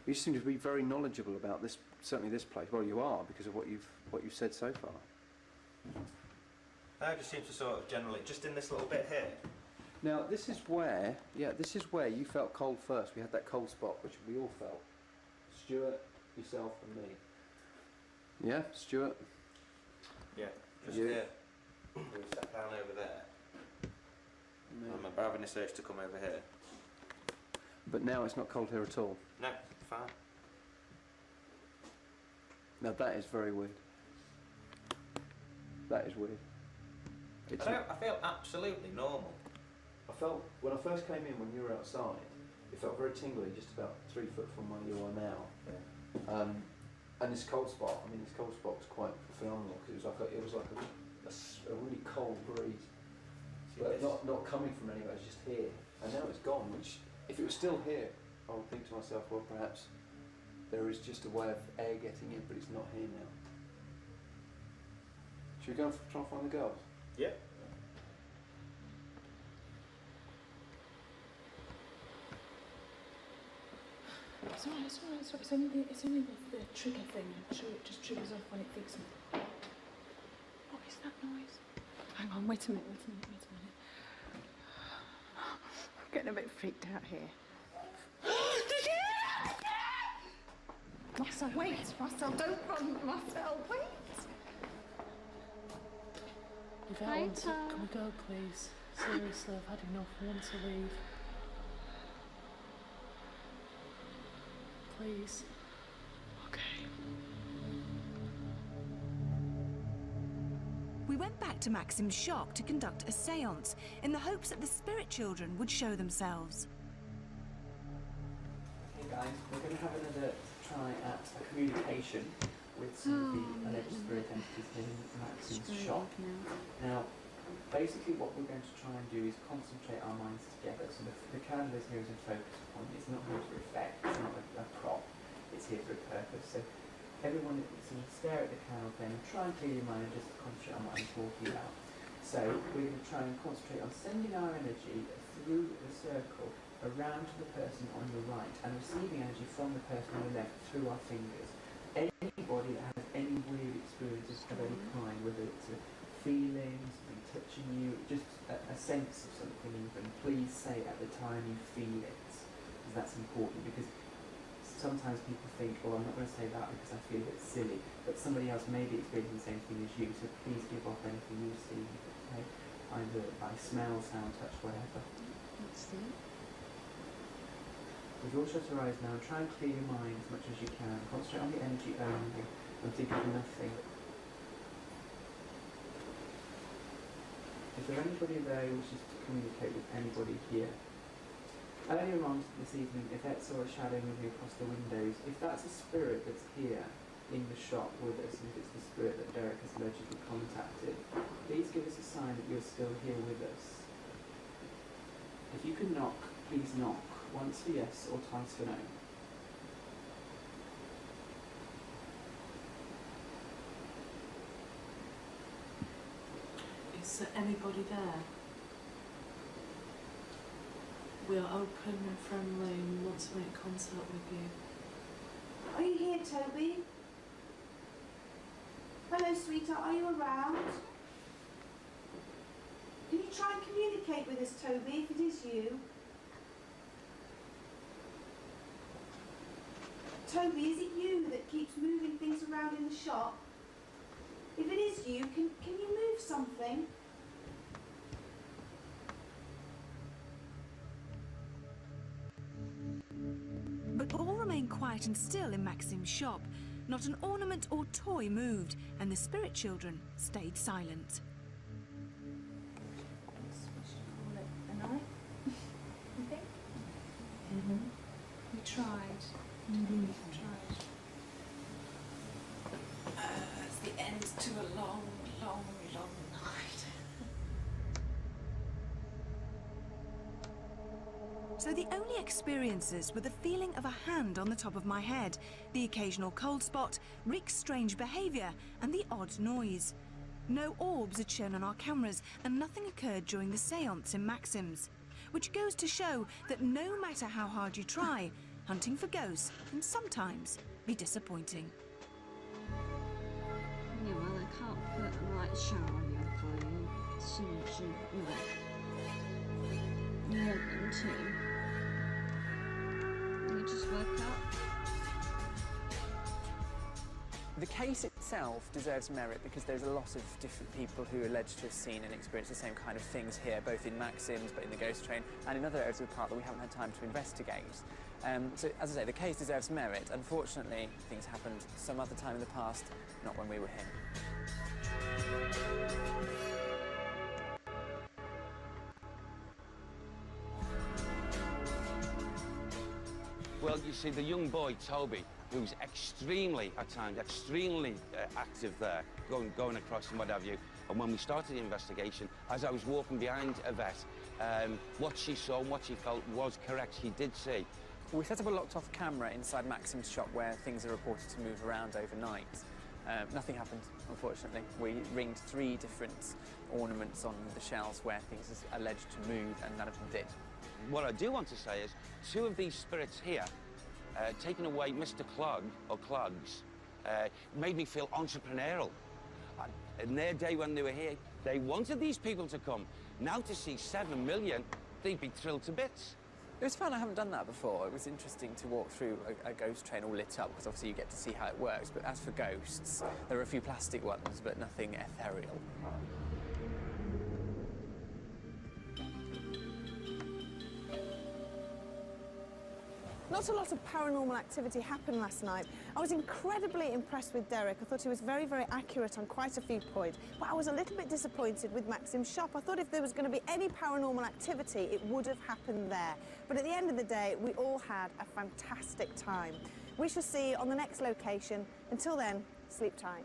You seem to be very knowledgeable about this. Certainly, this place. Well, you are because of what you've said so far. I just seems to sort of generally just in this little bit here. Now, this is where, you felt cold first. We had that cold spot, which we all felt. Stuart, yourself, and me. Yeah, Stuart. Yeah, just You. here. We sat down over there. I'm having this urge to come over here. But now it's not cold here at all. No, fine. Now that is very weird. That is weird. I feel absolutely normal. I felt, when I first came in, when you were outside, it felt very tingly, just about 3 foot from where you are now. Yeah. And this cold spot, this cold spot was quite phenomenal, because it was like a really cold breeze. But not coming from anywhere, it's just here. And now it's gone, which, if it was still here, I would think to myself, well, perhaps there is just a way of air getting in, but it's not here now. Should we go and try and find the girls? Yeah. It's alright, it's alright, it's only the trigger thing. I'm sure it just triggers off when it thinks something. What is that noise? Hang on, wait a minute. Getting a bit freaked out here. Marcel, wait! Marcel, don't run! Marcel, wait! Can we go, please? Seriously, I've had enough. I want to leave. Please. Okay. We went back to Maxim's shop to conduct a séance in the hopes that the spirit children would show themselves. Okay guys, we're going to have another try at a communication with some of the alleged spirit entities in Maxim's shop. Now, basically what we're going to try and do is concentrate our minds together. So the candle is here as a focus point. It's not here for effect, it's not a prop, it's here for a purpose. So everyone sort of stare at the candle flame and try and clear your mind and just concentrate on what I'm talking about. So we're going to try and concentrate on sending our energy through the circle around to the person on your right and receiving energy from the person on the left through our fingers. Anybody that has any weird experiences of any kind, whether it's a feeling, something touching you, just a sense of something even, please say at the time you feel it, because that's important, because sometimes people think, well, I'm not going to say that because I feel it's silly, but somebody else may be experiencing the same thing as you, so please give off anything you see, okay? Either by smell, sound, touch, whatever. That's it. With your shut your eyes now, try and clear your mind as much as you can. Concentrate on the energy only and think of nothing. Is there anybody there who wishes to communicate with anybody here? Earlier on this evening, Yvette saw a shadow moving across the windows. If that's a spirit that's here in the shop with us, and if it's the spirit that Derek has allegedly contacted, please give us a sign that you're still here with us. If you can knock, please knock. Once for yes or twice for no. Is there anybody there? We are open and friendly and we want to make contact with you. Are you here, Toby? Hello, sweetheart. Are you around? Can you try and communicate with us, Toby, if it is you? Toby, is it you that keeps moving things around in the shop? If it is you, can you move something? But all remained quiet and still in Maxim's shop. Not an ornament or toy moved, and the spirit children stayed silent. Call it a night, you think? We tried. We tried. It's the end to a long, long, long night. So the only experiences were the feeling of a hand on the top of my head, the occasional cold spot, Rick's strange behaviour, and the odd noise. No orbs had shown on our cameras, and nothing occurred during the séance in Maxim's, which goes to show that no matter how hard you try, hunting for ghosts can sometimes be disappointing. Yeah, well, I can't put a light shower on you for you as soon as you want them to. You just wake up. The case itself deserves merit because there's a lot of different people who are alleged to have seen and experienced the same kind of things here, both in Maxim's, but in the ghost train, and in other areas of the park that we haven't had time to investigate. So, as I say, the case deserves merit. Unfortunately, things happened some other time in the past, not when we were here. Well, you see, the young boy, Toby, who's extremely, at times, extremely active there, going across and what have you. And when we started the investigation, as I was walking behind Yvette, what she saw and what she felt was correct. She did see. We set up a locked-off camera inside Maxim's shop where things are reported to move around overnight. Nothing happened, unfortunately. We ringed 3 different ornaments on the shelves where things are alleged to move, and none of them did. What I do want to say is, 2 of these spirits here, taking away Mr. Clog, or Clogs, made me feel entrepreneurial. In their day when they were here, they wanted these people to come. Now to see 7 million, they'd be thrilled to bits. It was fun. I haven't done that before. It was interesting to walk through a ghost train all lit up, because obviously you get to see how it works. But as for ghosts, there are a few plastic ones, but nothing ethereal. Not a lot of paranormal activity happened last night. I was incredibly impressed with Derek. I thought he was very, very accurate on quite a few points. But I was a little bit disappointed with Maxim's shop. I thought if there was going to be any paranormal activity, it would have happened there. But at the end of the day, we all had a fantastic time. We shall see you on the next location. Until then, sleep tight.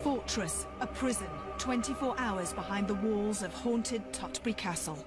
Fortress, a prison, 24 hours behind the walls of haunted Tutbury Castle.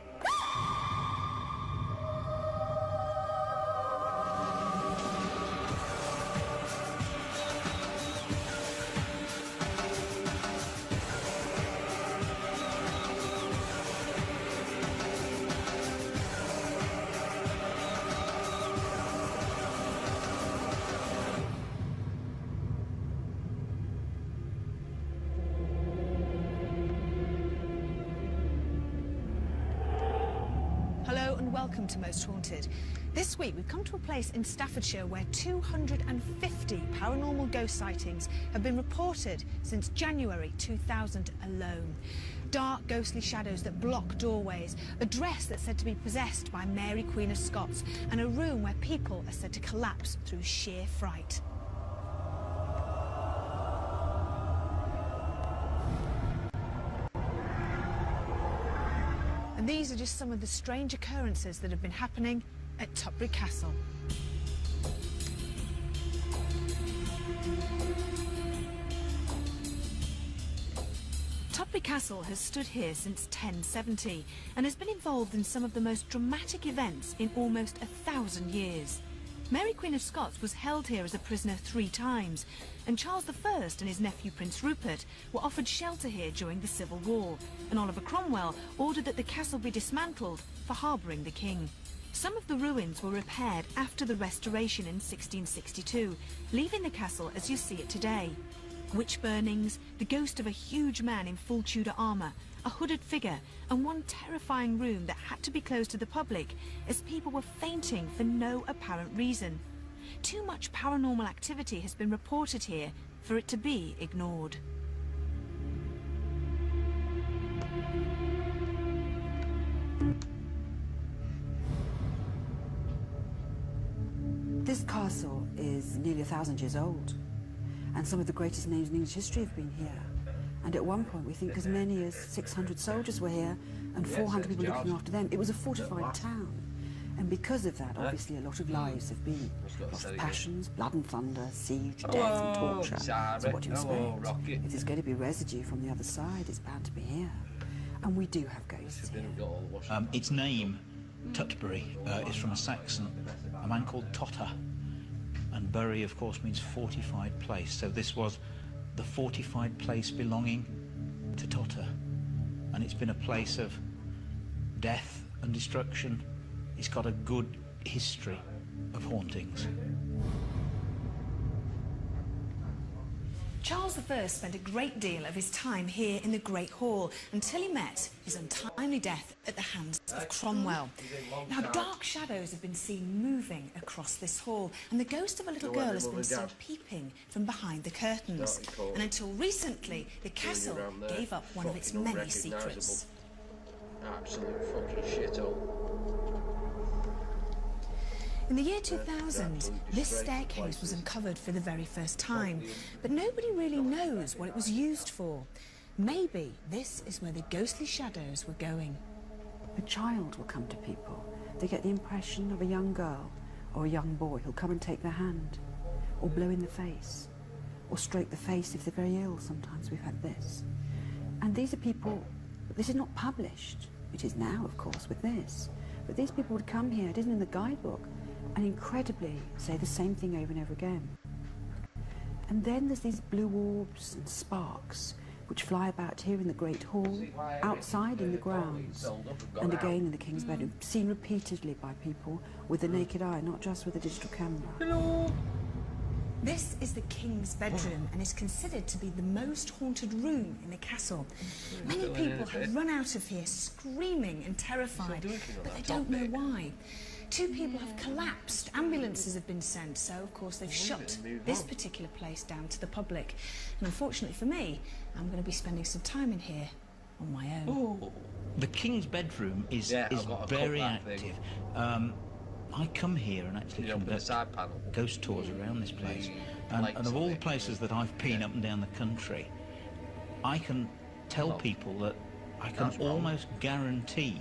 Welcome to Most Haunted. This week we've come to a place in Staffordshire where 250 paranormal ghost sightings have been reported since January 2000 alone. Dark, ghostly shadows that block doorways, a dress that's said to be possessed by Mary Queen of Scots, and a room where people are said to collapse through sheer fright. And these are just some of the strange occurrences that have been happening at Tutbury Castle. Tutbury Castle has stood here since 1070 and has been involved in some of the most dramatic events in almost 1,000 years. Mary Queen of Scots was held here as a prisoner 3 times, and Charles I and his nephew Prince Rupert were offered shelter here during the Civil War, and Oliver Cromwell ordered that the castle be dismantled for harbouring the king. Some of the ruins were repaired after the restoration in 1662, leaving the castle as you see it today. Witch burnings, the ghost of a huge man in full Tudor armour, a hooded figure, and one terrifying room that had to be closed to the public as people were fainting for no apparent reason. Too much paranormal activity has been reported here for it to be ignored. This castle is nearly 1,000 years old, and some of the greatest names in English history have been here. And at one point we think as many as 600 soldiers were here and 400 people looking after them. It was a fortified town. And because of that, obviously, a lot of lives have been. Lots of passions, blood and thunder, siege, death and torture. So what do you expect? If there's going to be residue from the other side, it's bound to be here. And we do have ghosts here. Its name, Tutbury, is from a Saxon, a man called Totter. And Bury, of course, means fortified place. So this was the fortified place belonging to Totter. And it's been a place of death and destruction. It's got a good history of hauntings. Charles I spent a great deal of his time here in the Great Hall until he met his untimely death at the hands of Cromwell. Now, dark shadows have been seen moving across this hall, and the ghost of a little girl has been seen peeping from behind the curtains. And until recently, the castle gave up one of its many secrets. Absolute fucking shithole. In the year 2000, this staircase was uncovered for the very first time, but nobody really knows what it was used for. Maybe this is where the ghostly shadows were going. A child will come to people. They get the impression of a young girl or a young boy who'll come and take their hand, or blow in the face, or stroke the face if they're very ill. Sometimes we've had this. And these are people, this is not published. It is now, of course, with this. But these people would come here, it isn't in the guidebook, and incredibly say the same thing over and over again. And then there's these blue orbs and sparks which fly about here in the Great Hall, outside in the grounds, and again in the King's bedroom, seen repeatedly by people with the naked eye, not just with a digital camera. Hello. This is the King's bedroom and is considered to be the most haunted room in the castle. Many people have run out of here screaming and terrified, but they don't know why. 2 people have collapsed, ambulances have been sent, so of course they've shut this particular place down to the public. And unfortunately for me, I'm going to be spending some time in here on my own. The King's bedroom is very active. I come here and actually conduct ghost tours around this place. And of all the places that I've been up and down the country, I can tell people that I can almost guarantee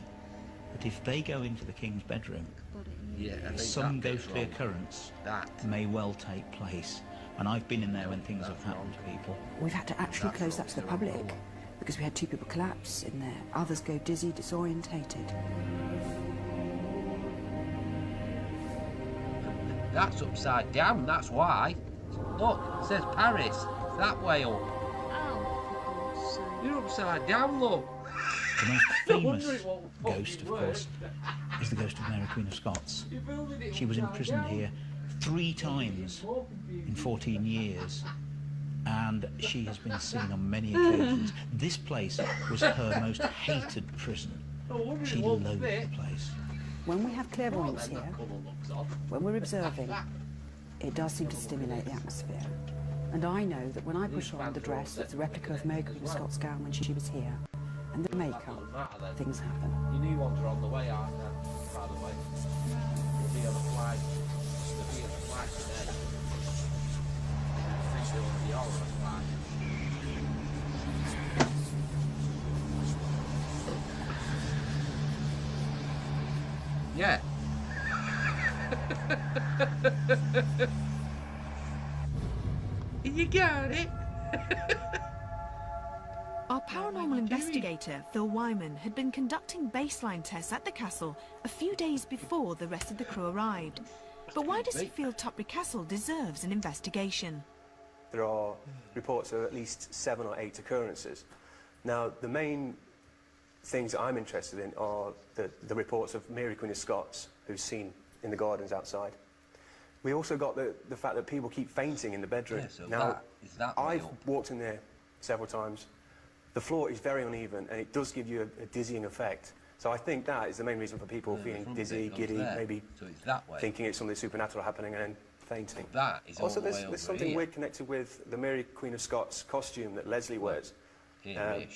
that if they go into the King's bedroom, some ghostly occurrence may well take place. And I've been in there when things have happened to people. We've had to actually close that to the public because we had 2 people collapse in there. Others go dizzy, disorientated. That's upside down, that's why. Look, it says Paris. It's that way up. You're upside down, look. The most famous ghost, of course, is the ghost of Mary, Queen of Scots. She was imprisoned here 3 times in 14 years, and she has been seen on many occasions. This place was her most hated prison. She loathed the place. When we have clairvoyance here, when we're observing, it does seem to stimulate the atmosphere. And I know that when I push on the dress that's a replica of Mary Queen of Scots' gown when she was here, and the makeup, things happen. Your new ones are on the way, aren't they? By the way. You'll be on the flight. You'll be on the flight today. Officially on the hour flight. Yeah. You got it. Our paranormal investigator, Phil Wyman, had been conducting baseline tests at the castle a few days before the rest of the crew arrived. But why does he feel Tutbury Castle deserves an investigation? There are reports of at least 7 or 8 occurrences. Now, the main things that I'm interested in are the reports of Mary Queen of Scots, who's seen in the gardens outside. We also got the fact that people keep fainting in the bedroom. Yeah, so now, that I've walked in there several times. The floor is very uneven, and it does give you a dizzying effect. So I think that is the main reason for people feeling dizzy, giddy, maybe so it's that way. thinking it's something supernatural happening and then fainting. That is also, all the way there's over something here. weird connected with the Mary Queen of Scots costume that Leslie wears.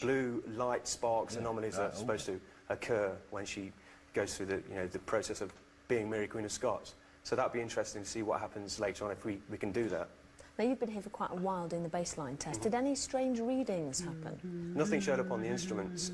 Blue light sparks anomalies are supposed to occur when she goes through the process of being Mary Queen of Scots. So that'd be interesting to see what happens later on if we can do that. Now, you've been here for quite a while doing the baseline test. Did any strange readings happen? Nothing showed up on the instruments.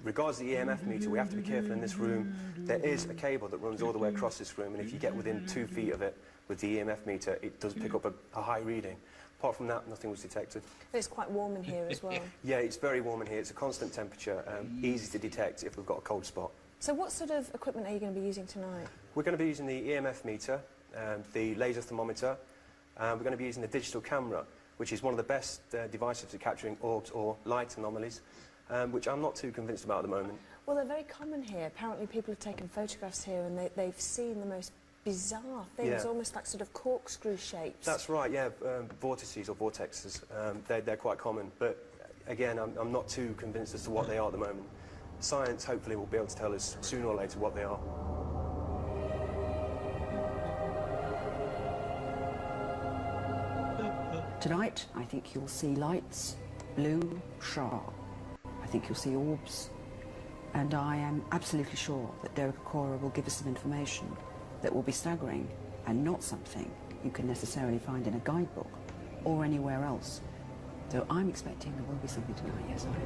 Regards the EMF meter, we have to be careful in this room. There is a cable that runs all the way across this room, and if you get within 2 feet of it with the EMF meter, it does pick up a high reading. Apart from that, nothing was detected. But it's quite warm in here as well. Yeah, it's very warm in here. It's a constant temperature, easy to detect if we've got a cold spot. So what sort of equipment are you going to be using tonight? We're going to be using the EMF meter, the laser thermometer. We're going to be using the digital camera, which is one of the best devices for capturing orbs or light anomalies, which I'm not too convinced about at the moment. Well, they're very common here. Apparently people have taken photographs here and they've seen the most bizarre things, almost like sort of corkscrew shapes. That's right, yeah, vortices or vortexes, they're quite common, but again, I'm not too convinced as to what they are at the moment. Science hopefully will be able to tell us sooner or later what they are. Tonight, I think you'll see lights, blue, sharp. I think you'll see orbs. And I am absolutely sure that Derek Acorah will give us some information that will be staggering and not something you can necessarily find in a guidebook or anywhere else. So I'm expecting there will be something tonight, yes I am.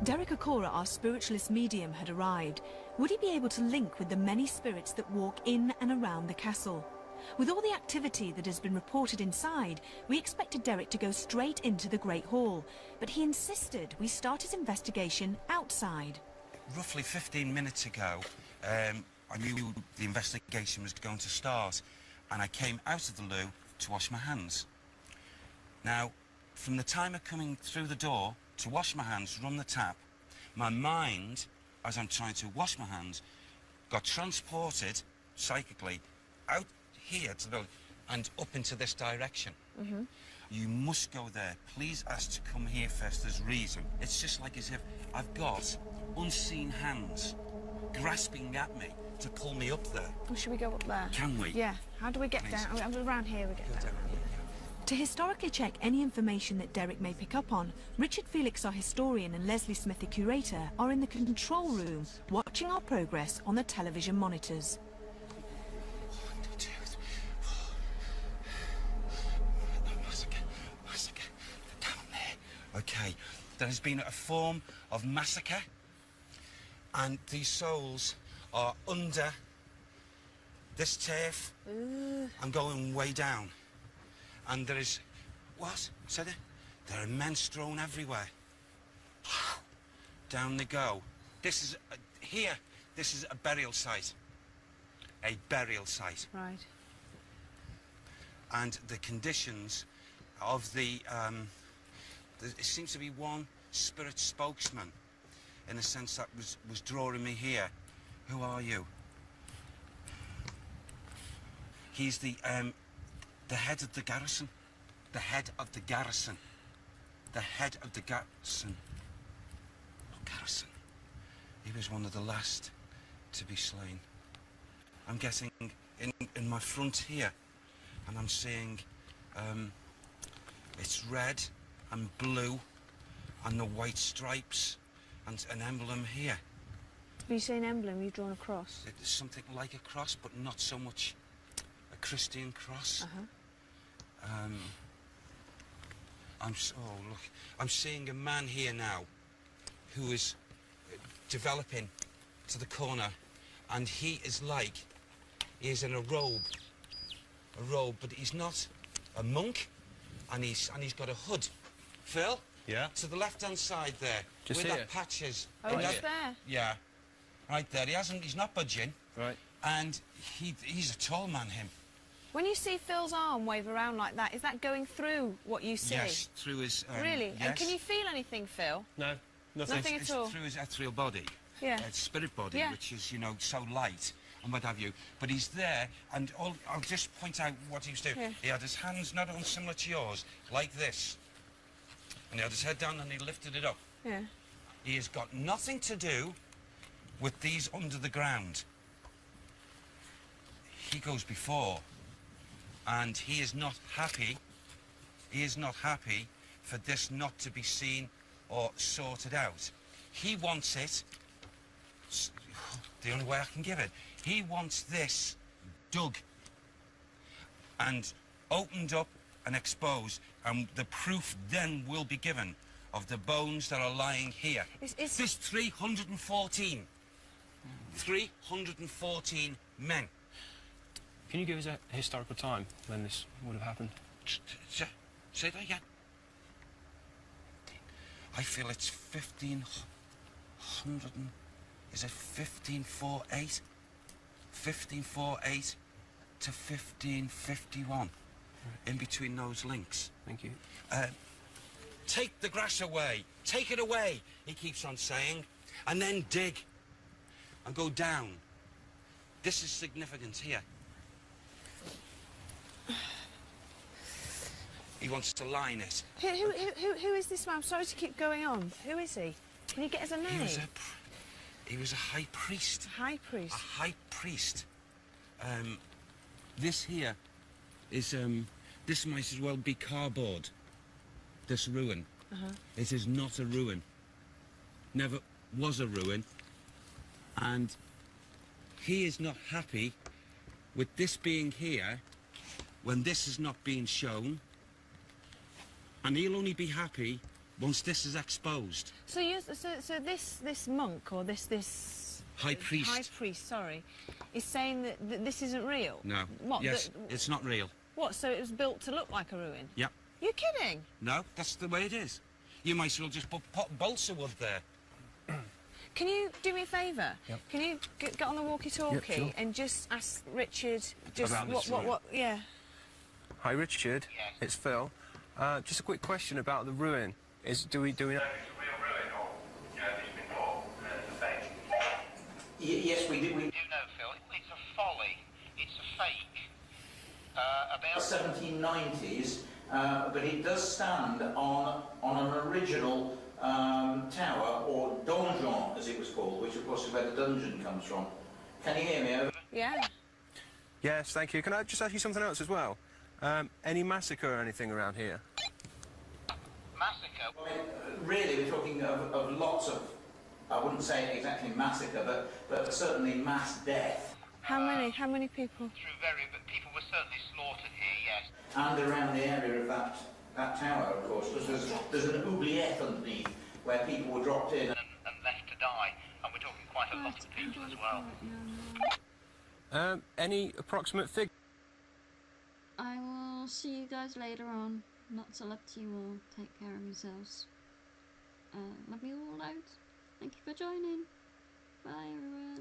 Derek Acorah, our spiritualist medium, had arrived. Would he be able to link with the many spirits that walk in and around the castle? With all the activity that has been reported inside, we expected Derek to go straight into the Great Hall, but he insisted we start his investigation outside. Roughly 15 minutes ago, I knew the investigation was going to start, and I came out of the loo to wash my hands. Now, from the time of coming through the door to wash my hands, run the tap, my mind, as I'm trying to wash my hands, got transported psychically out here to the and up into this direction. You must go there. Please ask to come here first. There's reason. It's just like as if I've got unseen hands grasping at me to pull me up there. Well, should we go up there? Can we? Yeah. How do we get down? Around here we get down. To historically check any information that Derek may pick up on, Richard Felix, our historian, and Leslie Smith, the curator, are in the control room, watching our progress on the television monitors. 1, 2, 3, 4. Massacre. Down there. Okay. There has been a form of massacre, and these souls are under this turf. I'm going way down. And there is... What? Said it? There are men strewn everywhere. Down they go. This is... here, this is a burial site. A burial site. Right. And the conditions of the... it seems to be one spirit spokesman, in a sense that was drawing me here. Who are you? He's the head of the garrison. The head of the garrison. The head of the garrison. Oh, garrison. He was one of the last to be slain. I'm getting in my front here, and I'm seeing it's red and blue and the white stripes and an emblem here. You say an emblem, you've drawn a cross. It's something like a cross, but not so much a Christian cross. I'm seeing a man here now who is developing to the corner, and he is in a robe, but he's not a monk, and he's got a hood. Phil? Yeah? To the left-hand side there. Just where here? that patch is. Oh, just there? Yeah. Right there. He's not budging. Right. And he's a tall man, him. When you see Phil's arm wave around like that, is that going through what you see? Yes, through his... really? Yes. And can you feel anything, Phil? No, nothing. Nothing at all? It's through his ethereal body. Yeah. Spirit body, Yeah. which is, you know, so light and what have you. But he's there, and I'll just point out what he was doing. Yeah. He had his hands not unsimilar to yours, like this. And he had his head down and he lifted it up. Yeah. He has got nothing to do with these under the ground. He goes before, and he is not happy. He is not happy for this not to be seen or sorted out. He wants it, the only way I can give it, he wants this dug and opened up and exposed, and the proof then will be given of the bones that are lying here. There's 314. 314 men. Can you give us a historical time when this would have happened? Say that again. I feel it's 1500 and... Is it 1548? 1548 to 1551. In between those links. Thank you. Take the grass away. Take it away, he keeps on saying. And then dig. And go down. This is significant here. He wants to line it. Who is this man? I'm sorry to keep going on. Who is he? Can you get us a name? He was a high priest. High priest? A high priest. This here is, this might as well be cardboard. This ruin. It is not a ruin. Never was a ruin. And he is not happy with this being here when this is not being shown. And he'll only be happy once this is exposed. So this monk or this high priest, sorry, is saying that this isn't real. No. What? Yes, it's not real. What? So it was built to look like a ruin? Yep. You're kidding? No, that's the way it is. You might as well just put balsa wood there. Can you do me a favour? Yep. Can you get on the walkie-talkie Yep, sure. and just ask Richard just About this what? Yeah. Hi, Richard. Yes. It's Phil. Just a quick question about the ruin. Do we know? Yes, we do. We do know, Phil. It's a folly. It's a fake. About 1790s, but it does stand on an original tower, or donjon, as it was called, which of course is where the dungeon comes from. Can you hear me? Over? Yeah. Yes, thank you. Can I just ask you something else as well? Any massacre or anything around here? Massacre? Well, really, we're talking of lots of, I wouldn't say exactly massacre, but certainly mass death. How many people? But people were certainly slaughtered here, yes. And around the area of that tower, of course, because there's an oubliette underneath where people were dropped in and left to die, and we're talking quite a lot of people as well. Any approximate figure? I will see you guys later on. Not to let you all. Take care of yourselves. Love you all out. Thank you for joining. Bye everyone.